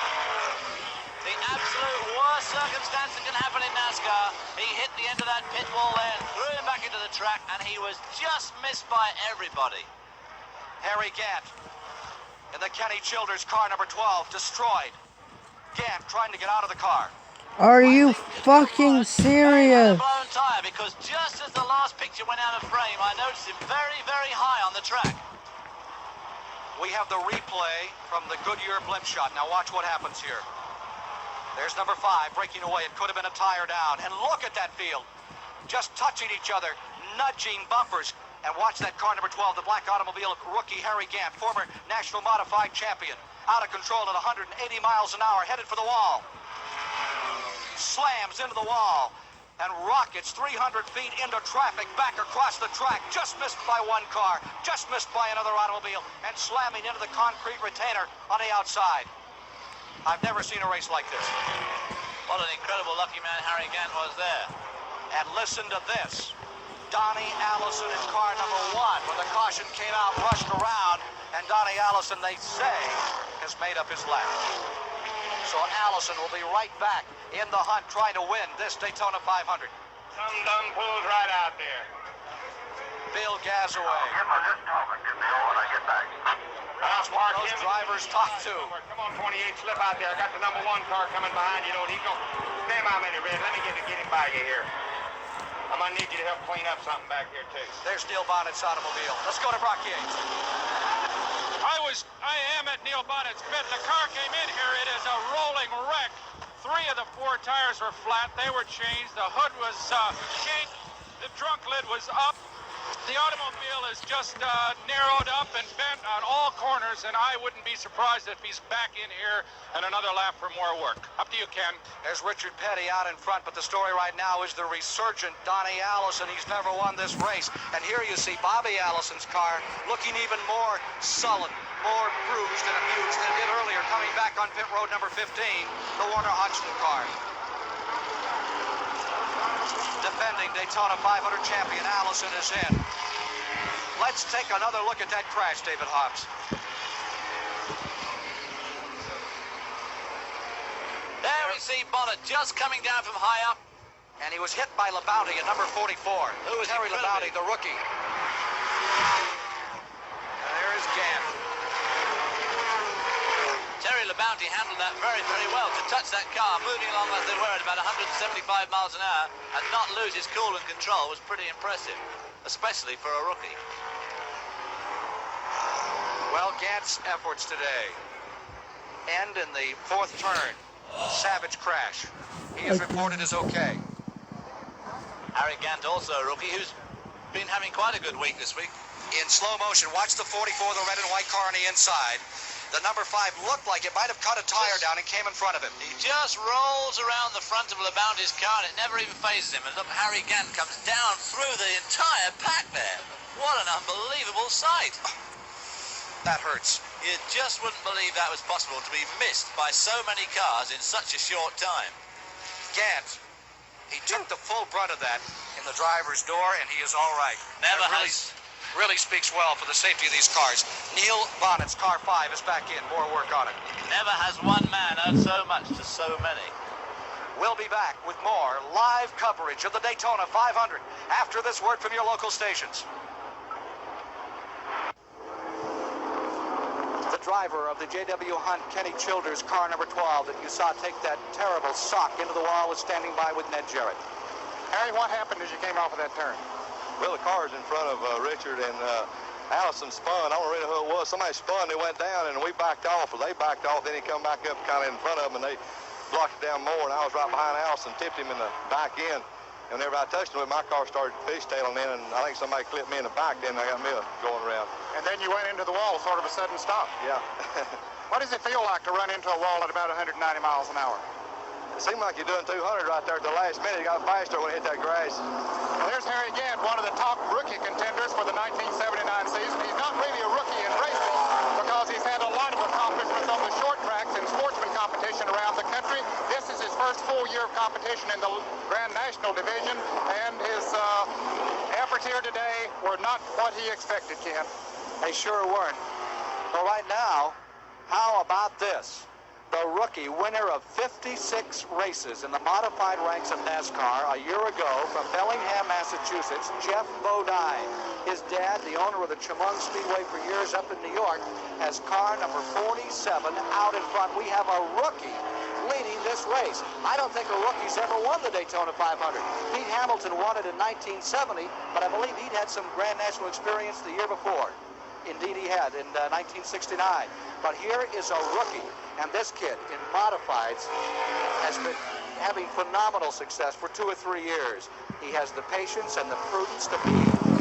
The absolute worst circumstance that can happen in NASCAR. He hit the end of that pit wall there and threw him back into the track, and he was just missed by everybody. Harry Gant in the Kenny Childers car number 12, destroyed. Gant trying to get out of the car. Are you fucking serious? Blown tire, because just as the last picture went out of frame, I noticed him very, very high on the track. We have the replay from the Goodyear blimp shot. Now watch what happens here. There's number 5 breaking away. It could have been a tire down. And look at that field. Just touching each other, nudging bumpers. And watch that car number 12, the black automobile rookie Harry Gant, former national modified champion. Out of control at 180 miles an hour, headed for the wall. Slams into the wall and rockets 300 feet into traffic back across the track. Just missed by one car, just missed by another automobile, and slamming into the concrete retainer on the outside. I've never seen a race like this. What an incredible lucky man Harry Gant was there. And listen to this. Donnie Allison in car number 1. When the caution came out, rushed around, and Donnie Allison, they say, has made up his lap. So Allison will be right back in the hunt trying to win this Daytona 500. Some dumb fool's right out there. Bill Gazaway. That's what those drivers talk to. Come on, 28, slip out there. I got the number 1 car coming behind you. He's going to stand by me, Red. Let me get him by you here. I'm going to need you to help clean up something back here, too. There's Neil Bonnet's automobile. Let's go to Brock Yates. I am at Neil Bonnet's pit. The car came in here. It is a rolling wreck. 3 of the 4 tires were flat. They were changed. The hood was shanked. The trunk lid was up. The automobile is just narrowed up and bent on all corners, and I wouldn't be surprised if he's back in here and another lap for more work. Up to you, Ken. There's Richard Petty out in front, but the story right now is the resurgent Donnie Allison. He's never won this race. And here you see Bobby Allison's car looking even more sullen, more bruised and abused than it did earlier, coming back on pit road number 15, the Warner Hodgson car. Defending Daytona 500 champion Allison is in. Let's take another look at that crash, David Hobbs. There we see Bonnet just coming down from high up. And he was hit by Labounty at number 44. Who was Terry Labounty, the rookie. And there is Gant. Terry Labounty handled that very, very well to touch that car, moving along as they were at about 175 miles an hour, and not lose his cool and control was pretty impressive, especially for a rookie. Well, Gant's efforts today end in the 4th turn. Savage crash. He is reported as okay. Harry Gant, also a rookie, who's been having quite a good week this week. In slow motion, watch the 44, the red and white car on the inside. The number 5 looked like it might have cut a tire down and came in front of him. He just rolls around the front of Labounty's car, and it never even phases him. And look, Harry Gant comes down through the entire pack there. What an unbelievable sight. that hurts. You just wouldn't believe that was possible to be missed by so many cars in such a short time. Gant, he took the full brunt of that in the driver's door, and he is all right. Never Really speaks well for the safety of these cars. Neil Bonnet's car 5 is back in. More work on it. Never has one man earned so much to so many. We'll be back with more live coverage of the Daytona 500 after this word from your local stations. The driver of the J.W. Hunt Kenny Childers car number 12 that you saw take that terrible sock into the wall was standing by with Ned Jarrett. Harry, what happened as you came off of that turn? Well, the car's in front of Richard, and Allison spun. I don't know really who it was. Somebody spun, they went down, and we backed off, or they backed off. Then he come back up kind of in front of them, and they blocked it down more, and I was right behind Allison, tipped him in the back end. And whenever I touched him, my car started fishtailing in, and I think somebody clipped me in the back, then I got me going around. And then you went into the wall, sort of a sudden stop. Yeah. What does it feel like to run into a wall at about 190 miles an hour? It seemed like you're doing 200 right there at the last minute. You got faster when it hit that grass. Well, there's Harry Gant, one of the top rookie contenders for the 1979 season. He's not really a rookie in racing because he's had a lot of accomplishments on the short tracks and sportsman competition around the country. This is his first full year of competition in the Grand National Division, and his efforts here today were not what he expected, Ken. They sure weren't. But right now, how about this? The rookie winner of 56 races in the modified ranks of NASCAR a year ago from Bellingham, Massachusetts, Jeff Bodine. His dad, the owner of the Chemung Speedway for years up in New York, has car number 47 out in front. We have a rookie leading this race. I don't think a rookie's ever won the Daytona 500. Pete Hamilton won it in 1970, but I believe he'd had some Grand National experience the year before. Indeed he had in 1969. But here is a rookie, and this kid in modifieds has been having phenomenal success for 2 or 3 years. He has the patience and the prudence to be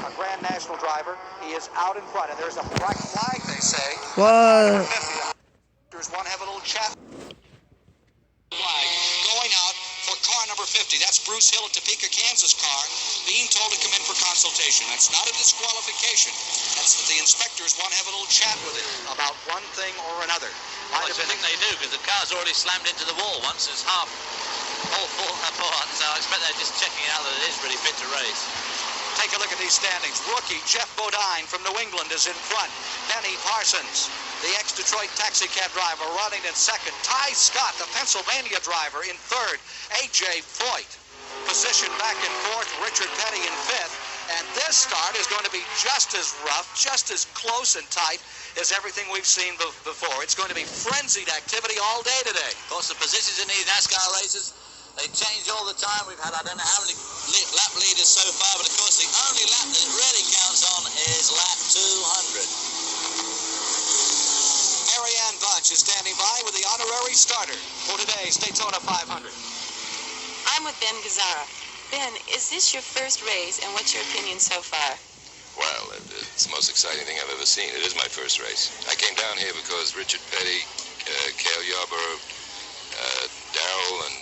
a Grand National driver. He is out in front, and there's a black flag, they say. What? There's one have a little chat. Flag going out for car number 50. That's Bruce Hill at Topeka, Kansas car, being told to come in for consultation. That's not a disqualification. That's that the inspectors want to have a little chat with him about one thing or another. Well, I think they do, because the car's already slammed into the wall once. It's all fallen apart, so I expect they're just checking out that it is really fit to race. Take a look at these standings. Rookie Jeff Bodine from New England is in front. Benny Parsons, the ex-Detroit taxicab driver, running in second. Ty Scott, the Pennsylvania driver, in third. A.J. Foyt, positioned back and forth. Richard Petty in fifth. And this start is going to be just as rough, just as close and tight as everything we've seen before. It's going to be frenzied activity all day today. Of course, the positions in these NASCAR races, they change all the time. We've had, I don't know how many lap leaders so far, but of course the only lap that it really counts on is lap 200. Marianne Bunch is standing by with the honorary starter for today's Daytona 500. I'm with Ben Gazzara. Ben, is this your first race, and what's your opinion so far? Well, it's the most exciting thing I've ever seen. It is my first race. I came down here because Richard Petty, Cale Yarborough, Darrell, and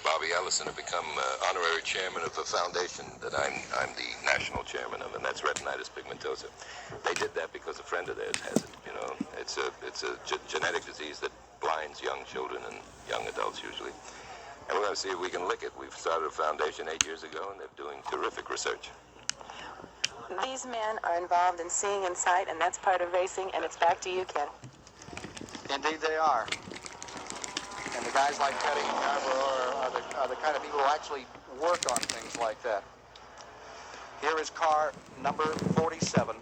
Bobby Ellison have become honorary chairman of a foundation that I'm the national chairman of, and that's retinitis pigmentosa. They did that because a friend of theirs has it. You know, it's a genetic disease that blinds young children and young adults usually. And we're going to see if we can lick it. We've started a foundation 8 years ago, and they're doing terrific research. These men are involved in seeing in sight, and that's part of racing, and it's back to you, Ken. Indeed they are. And the guys like Petty and Yarborough are the kind of people who actually work on things like that. Here is car number 47,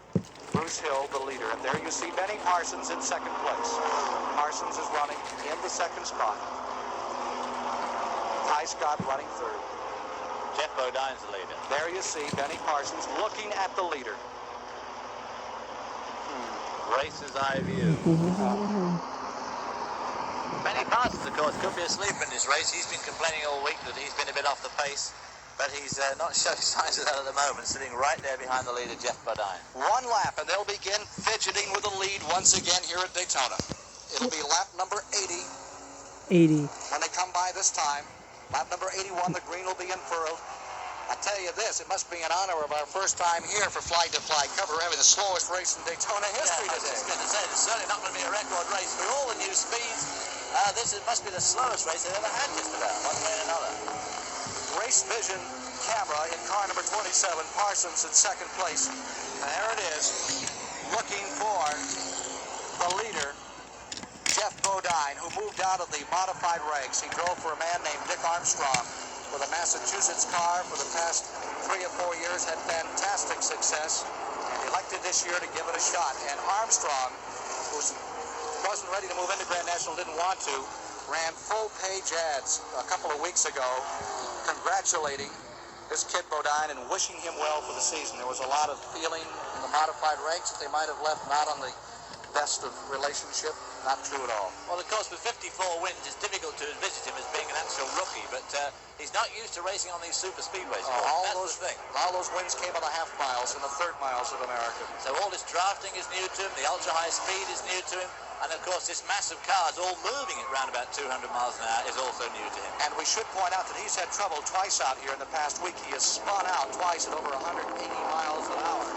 Bruce Hill, the leader. And there you see Benny Parsons in second place. Parsons is running in the second spot. Ty Scott running third. Jeff Bodine's the leader. There you see Benny Parsons looking at the leader. Race's eye view. Benny Parsons, of course, could be asleep in this race. He's been complaining all week that he's been a bit off the pace, but he's not showing signs of that at the moment, sitting right there behind the leader, Jeff Bodine. One lap, and they'll begin fidgeting with the lead once again here at Daytona. It'll be lap number 80. 80. When they come by this time, lap number 81, the green will be unfurled. I tell you this, it must be in honor of our first time here for Flag to Flag cover. We're having the slowest race in Daytona history I was today. just going to say, it's certainly not going to be a record race for all the new speeds. Must be the slowest race they've ever had, just about, one way or another. Race Vision camera in car number 27, Parsons in second place. And there it is, looking for the leader, Jeff Bodine, who moved out of the modified ranks. He drove for a man named Dick Armstrong with a Massachusetts car for the past 3 or 4 years, had fantastic success, and elected this year to give it a shot. And Armstrong, who wasn't ready to move into Grand National, didn't want to, ran full-page ads a couple of weeks ago congratulating this kid Bodine and wishing him well for the season. There was a lot of feeling in the modified ranks that they might have left not on the best of relationship. Not true at all. Well, of course, with 54 wins, it's difficult to envisage him as being an actual rookie, but he's not used to racing on these super speedways. That's the thing. All those wins came on the half miles and the third miles of America. So all this drafting is new to him, the ultra-high speed is new to him, and of course this massive cars all moving at around about 200 miles an hour is also new to him. And we should point out that he's had trouble twice out here in the past week. He has spun out twice at over 180 miles an hour.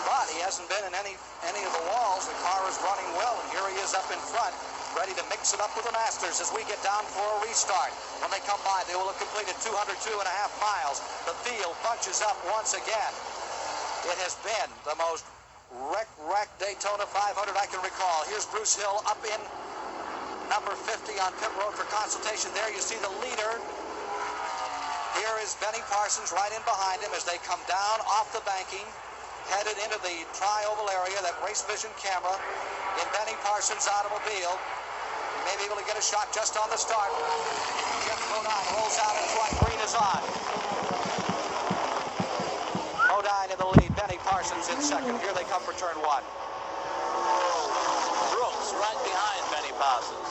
But he hasn't been in any of the walls. The car is running well, and here he is up in front, ready to mix it up with the Masters as we get down for a restart. When they come by, they will have completed 202.5 miles. The field bunches up once again. It has been the most wreck Daytona 500 I can recall. Here's Bruce Hill up in number 50 on pit road for consultation. There you see the leader. Here is Benny Parsons right in behind him as they come down off the banking, headed into the tri-oval area, that Race Vision camera in Benny Parsons' automobile. He may be able to get a shot just on the start. Jeff Bodine rolls out in front. Green is on. Bodine in the lead. Benny Parsons in second. Here they come for turn one. Brooks right behind Benny Parsons.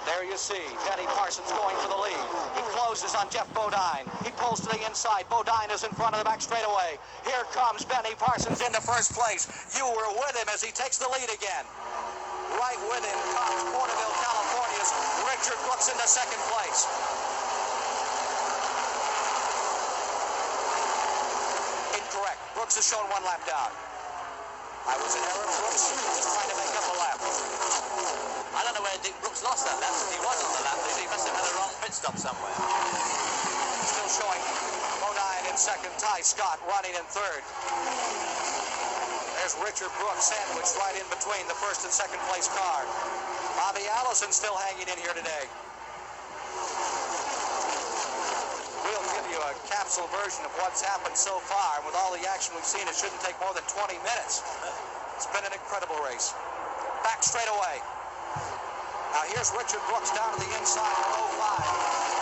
There you see Benny Parsons going for the lead. He closes on Jeff Bodine. He pulls to the inside. Bodine is in front of the back straightaway. Here comes Benny Parsons into first place. You were with him as he takes the lead again. Right with him comes Porterville, California's Richard Brooks into second place. Incorrect. Brooks has shown one lap down. I was in error. Brooks just trying to make up a lap. I don't know where Dick Brooks lost that lap. He was on the lap. He must have had a wrong pit stop somewhere. Still showing Bodine in second. Ty Scott running in third. There's Richard Brooks sandwiched right in between the first and second place car. Bobby Allison still hanging in here today. We'll give you a capsule version of what's happened so far. With all the action we've seen, it shouldn't take more than 20 minutes. It's been an incredible race. Back straight away. Now here's Richard Brooks down to the inside of 05.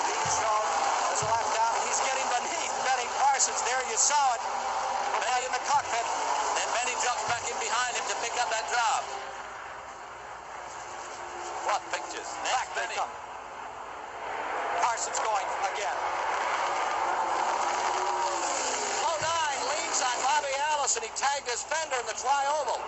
Being shown as a lap down. He's getting beneath Benny Parsons. There you saw it. Benny in the cockpit. Then Benny drops back in behind him to pick up that drop. What pictures? Back they come. Parsons going again. Bodine leads on Bobby Allison. He tagged his fender in the tri-oval.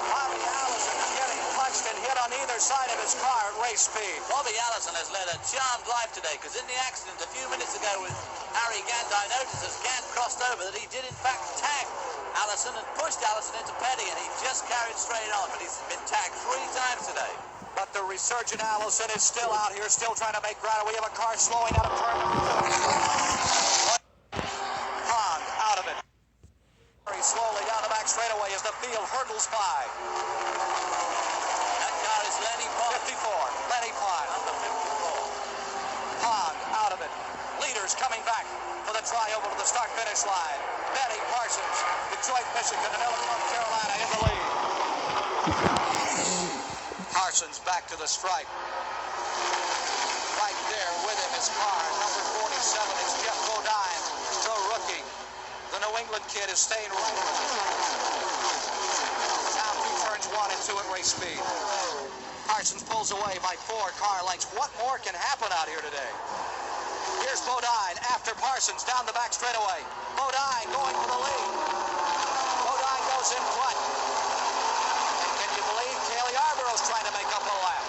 Bobby Allison getting punched and hit on either side of his car at race speed. Bobby Allison has led a charmed life today, because in the accident a few minutes ago with Harry Gant, I noticed as Gant crossed over that he did in fact tag Allison and pushed Allison into Petty, and he just carried straight on, but he's been tagged 3 times today. But the resurgent Allison is still out here, still trying to make ground. We have a car slowing out of turn. Pond out of it. Very slowly down the back straightaway as the field hurdles by. That car is Lenny Pond. 54. Lenny Pond. Number 54. Pond out of it. Leaders coming back for the tri-oval to the start-finish line. Benny Parsons, Detroit, Michigan, and North Carolina in the lead. Parsons back to the stripe. Right there with him is car number 47. It's Jeff Bodine, the rookie. The New England kid is staying right. Now 2 turns 1 and 2 at race speed. Parsons pulls away by 4 car lengths. What more can happen out here today? Here's Bodine after Parsons down the back straightaway. Bodine going for the lead. Bodine goes in front. And can you believe Cale Yarborough's trying to make up a lap?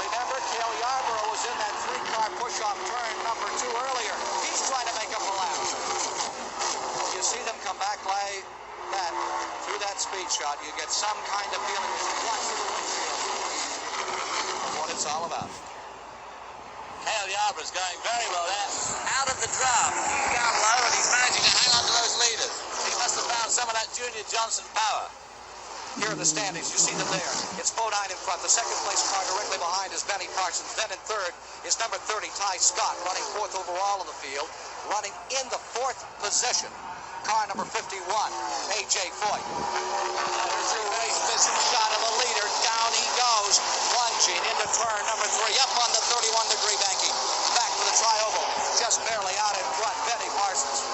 Remember, Cale Yarborough Yarborough was in that three-car push-off turn number 2 earlier. He's trying to make up a lap. You see them come back like that through that speed shot. You get some kind of feeling as you fly through the windshield of what it's all about. Cale Yarborough's going very well there. Out of the draft. He's down low and he's managing to hang on to those leaders. He must have found some of that Junior Johnson power. Here are the standings. You see them there. It's Bodine in front. The second place car directly behind is Benny Parsons. Then in third is number 30, Ty Scott, running 4th overall in the field. Running in the 4th position, car number 51, A.J. Foyt. There's your race missing shot of a leader. Down he goes, plunging into turn number 3, up on the 31-degree banking. Back to the tri-oval, just barely out in front, Benny Parsons.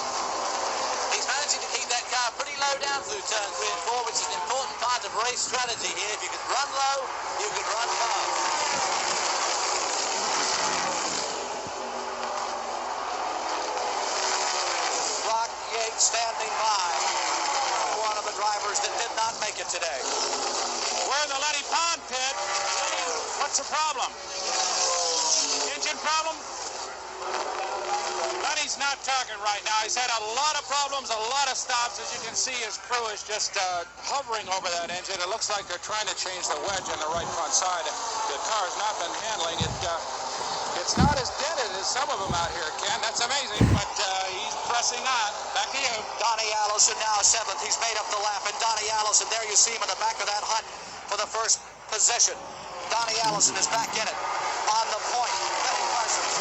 He's managing to keep that car pretty low down through turn 3 and 4, which is an important part of race strategy here. If you can run low, you can run fast. Brock Yates standing by, one of the drivers that did not make it today. We're in the Letty Pond pit. What's the problem? Engine problem? Lenny's not talking right now. He's had a lot of problems, a lot of stops. As you can see, his crew is just hovering over that engine. It looks like they're trying to change the wedge on the right front side. The car's not been handling it. It's not as dented as some of them out here, Ken. That's amazing, but he's pressing on. Back to you. Donnie Allison now 7th. He's made up the lap, and Donnie Allison, there you see him in the back of that hunt for the first position. Donnie Allison is back in it. On the point, Benny Parsons.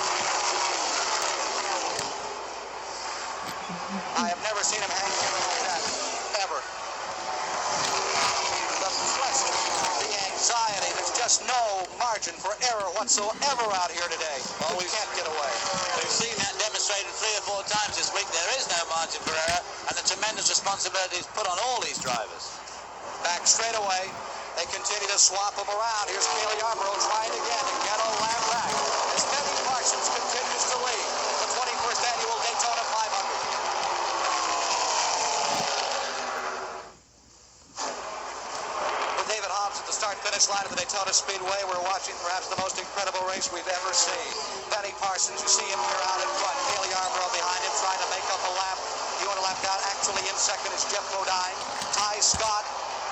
I have never seen him hang together like that, ever. The pressure, the anxiety, there's just no margin for error whatsoever out here today. Well, we can't get away. We've seen that demonstrated 3 or 4 times this week. There is no margin for error, and the tremendous responsibility is put on all these drivers. Back straight away. They continue to swap them around. Here's Cale Yarborough trying again to get a lap back as Benny Parsons continues to lead the 21st annual Daytona 500. With David Hobbs at the start-finish line of the Daytona Speedway, we're watching perhaps the most incredible race we've ever seen. Benny Parsons, you see him here out in front. Cale Yarborough behind him trying to make up a lap. He went a lap down. Actually in second is Jeff Bodine. Ty Scott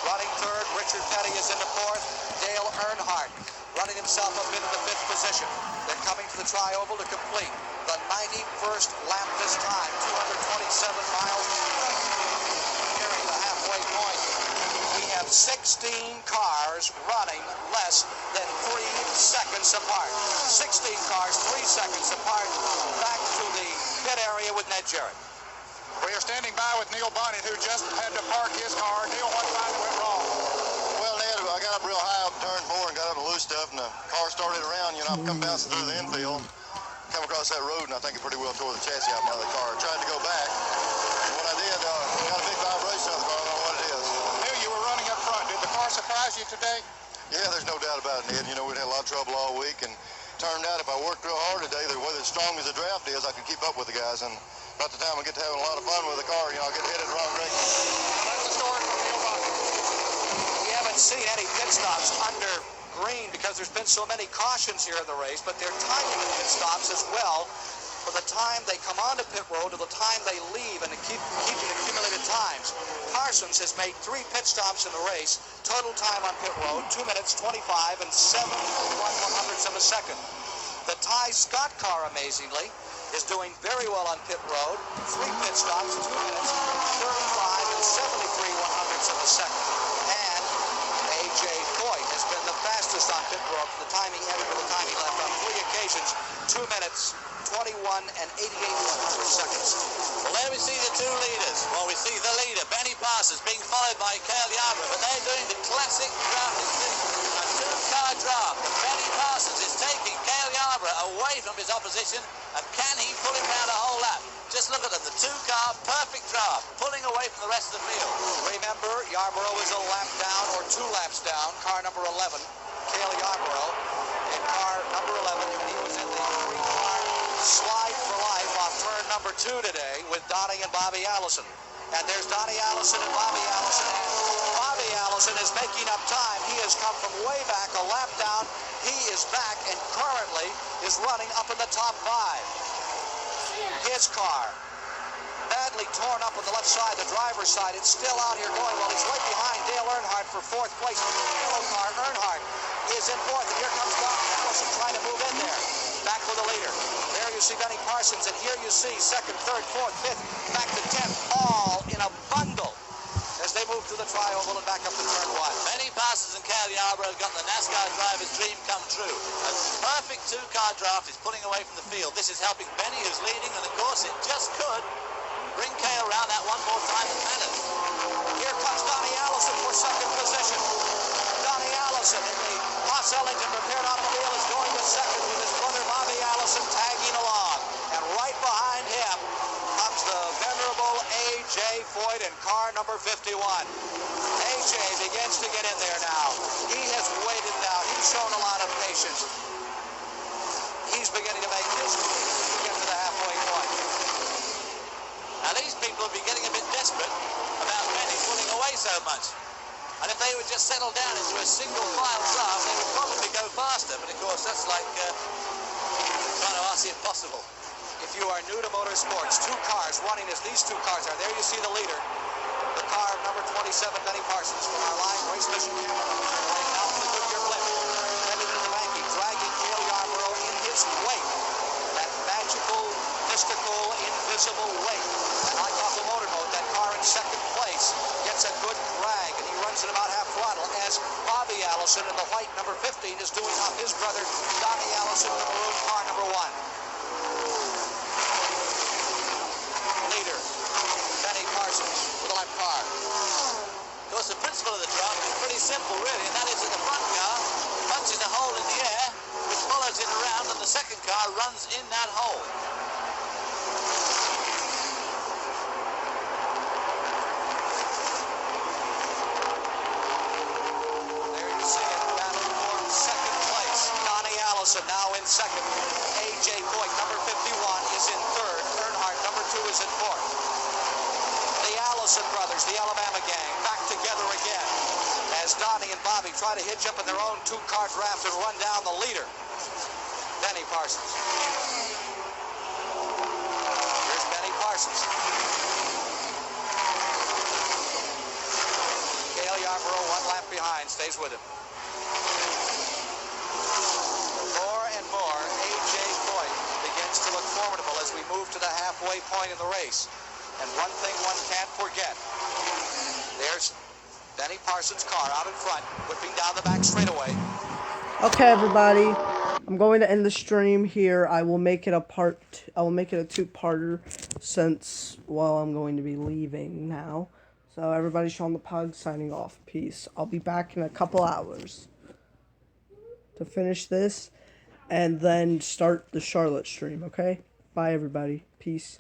running third. Richard Petty is into 4th. Dale Earnhardt running himself up into the 5th position. They're coming to the tri-oval to complete the 91st lap this time. 227 miles nearing the halfway point. We have 16 cars running less than 3 seconds apart. 16 cars, 3 seconds apart. Back to the pit area with Ned Jarrett. We are standing by with Neil Bonnet, who just had to park his car. Neil, what finally went wrong? Well, Ned, I got up real high up turn 4 and got up to loose stuff, and the car started around. You know, I'm coming bouncing through the infield, come across that road, and I think it pretty well tore the chassis out of the car. I tried to go back, and when I did, got a big vibration on the car. I don't know what it is. Neil, you were running up front. Did the car surprise you today? Yeah, there's no doubt about it, Ned. You know, we'd had a lot of trouble all week, and turned out if I worked real hard today, the way as strong as the draft is, I could keep up with the guys. And about the time I get to having a lot of fun with the car, you know, I get headed the wrong direction. That's the story from Neil Bonnet. We haven't seen any pit stops under green because there's been so many cautions here in the race, but they're timing the pit stops as well from the time they come onto pit road to the time they leave, and to keeping accumulated times. Parsons has made 3 pit stops in the race. Total time on pit road, 2 minutes, 25 and 7.1 of a second. The Ty Scott car, amazingly, is doing very well on pit road. 3 pit stops, 2 minutes, 35 and 73 of a second. And A.J. Foyt has been the fastest on pit road from the time he entered to the time he left on 3 occasions. 2 minutes, 21 and 88 seconds. Well, there we see the 2 leaders. Well, we see the leader, Benny Parsons, being followed by Cale Yarborough, but they're doing the classic drafting thing. A 2-car draft. And Benny Parsons is taking Cale Yarborough away from his opposition, and can he pull him down a whole lap? Just look at them, the 2-car, perfect draft, pulling away from the rest of the field. Remember, Yarborough is a lap down, or 2 laps down, car number 11. Cale Yarborough in car number 11, and he was in the 3-car slide for life off turn number 2 today with Donnie and Bobby Allison. And there's Donnie Allison and Bobby Allison. And Bobby Allison is making up time. He has come from way back, a lap down. He is back and currently is running up in the top 5. His car, badly torn up on the left side, the driver's side. It's still out here going well. He's right behind Dale Earnhardt for 4th place. The yellow car, Earnhardt, is in 4th. And here comes Donnie Allison trying to move in there. Back with the leader. There you see Benny Parsons, and here you see 2nd, 3rd, 4th, 5th, back to 10th, all in a bundle as they move to the tri-oval and back up to turn 1. Benny Parsons and Cale Yarborough have got the NASCAR driver's dream come true. A perfect two-car draft is pulling away from the field. This is helping Benny, who's leading, and of course it just could bring Cale around that one more time at Pennant. Here comes Donnie Allison for 2nd position. Donnie Allison in the Haas Ellington repaired automobile is going to 2nd with his brother Bobby Allison tagging along. And right behind him comes the venerable A.J. Foyt in car number 51. A.J. begins to get in there now. He has waited now. He's shown a lot of patience. He's beginning to make history to get to the halfway point. Now these people have been getting a bit desperate about Benny pulling away so much. And if they would just settle down into a single file draft, they would probably go faster. But of course, that's like trying to ask the impossible. If you are new to motorsports, 2 cars running as these 2 cars are. There you see the leader, the car of number 27, Benny Parsons, from our line race mission camera. Running out from the Goodyear blimp, headed into the banking, dragging Cale Yarborough in his wake. That magical, mystical, invisible wake. And like off the motor mode, that car in 2nd place gets a good drag, and he runs at about half throttle as Bobby Allison in the white number 15 is doing off his brother Donnie Allison in the maroon car number 1. Leader, Benny Parsons with the left car. Of course, the principle of the draft is pretty simple, really, and that is that the front car punches a hole in the air, which follows it around, and the second car runs in that hole. There you see it, battle for 2nd place. Donnie Allison now in 2nd. A.J. Foyt, number 51, is in 3rd. Earnhardt, number 2, is in 4th. The Allison brothers, the Alabama gang, back together again as Donnie and Bobby try to hitch up in their own 2-car draft and run down the leader, Benny Parsons. Here's Benny Parsons. Cale Yarborough 1 lap behind, stays with him. More and more, A.J. Foyt begins to look formidable as we move to the halfway point in the race. And one thing one can't forget, there's Benny Parsons' car out in front, whipping down the back straightaway. Okay, everybody, I'm going to end the stream here. I will make it a 2-parter since, well, I'm going to be leaving now. So everybody, Sean the Pug signing off. Peace. I'll be back in a couple hours to finish this and then start the Charlotte stream, okay? Bye, everybody. Peace.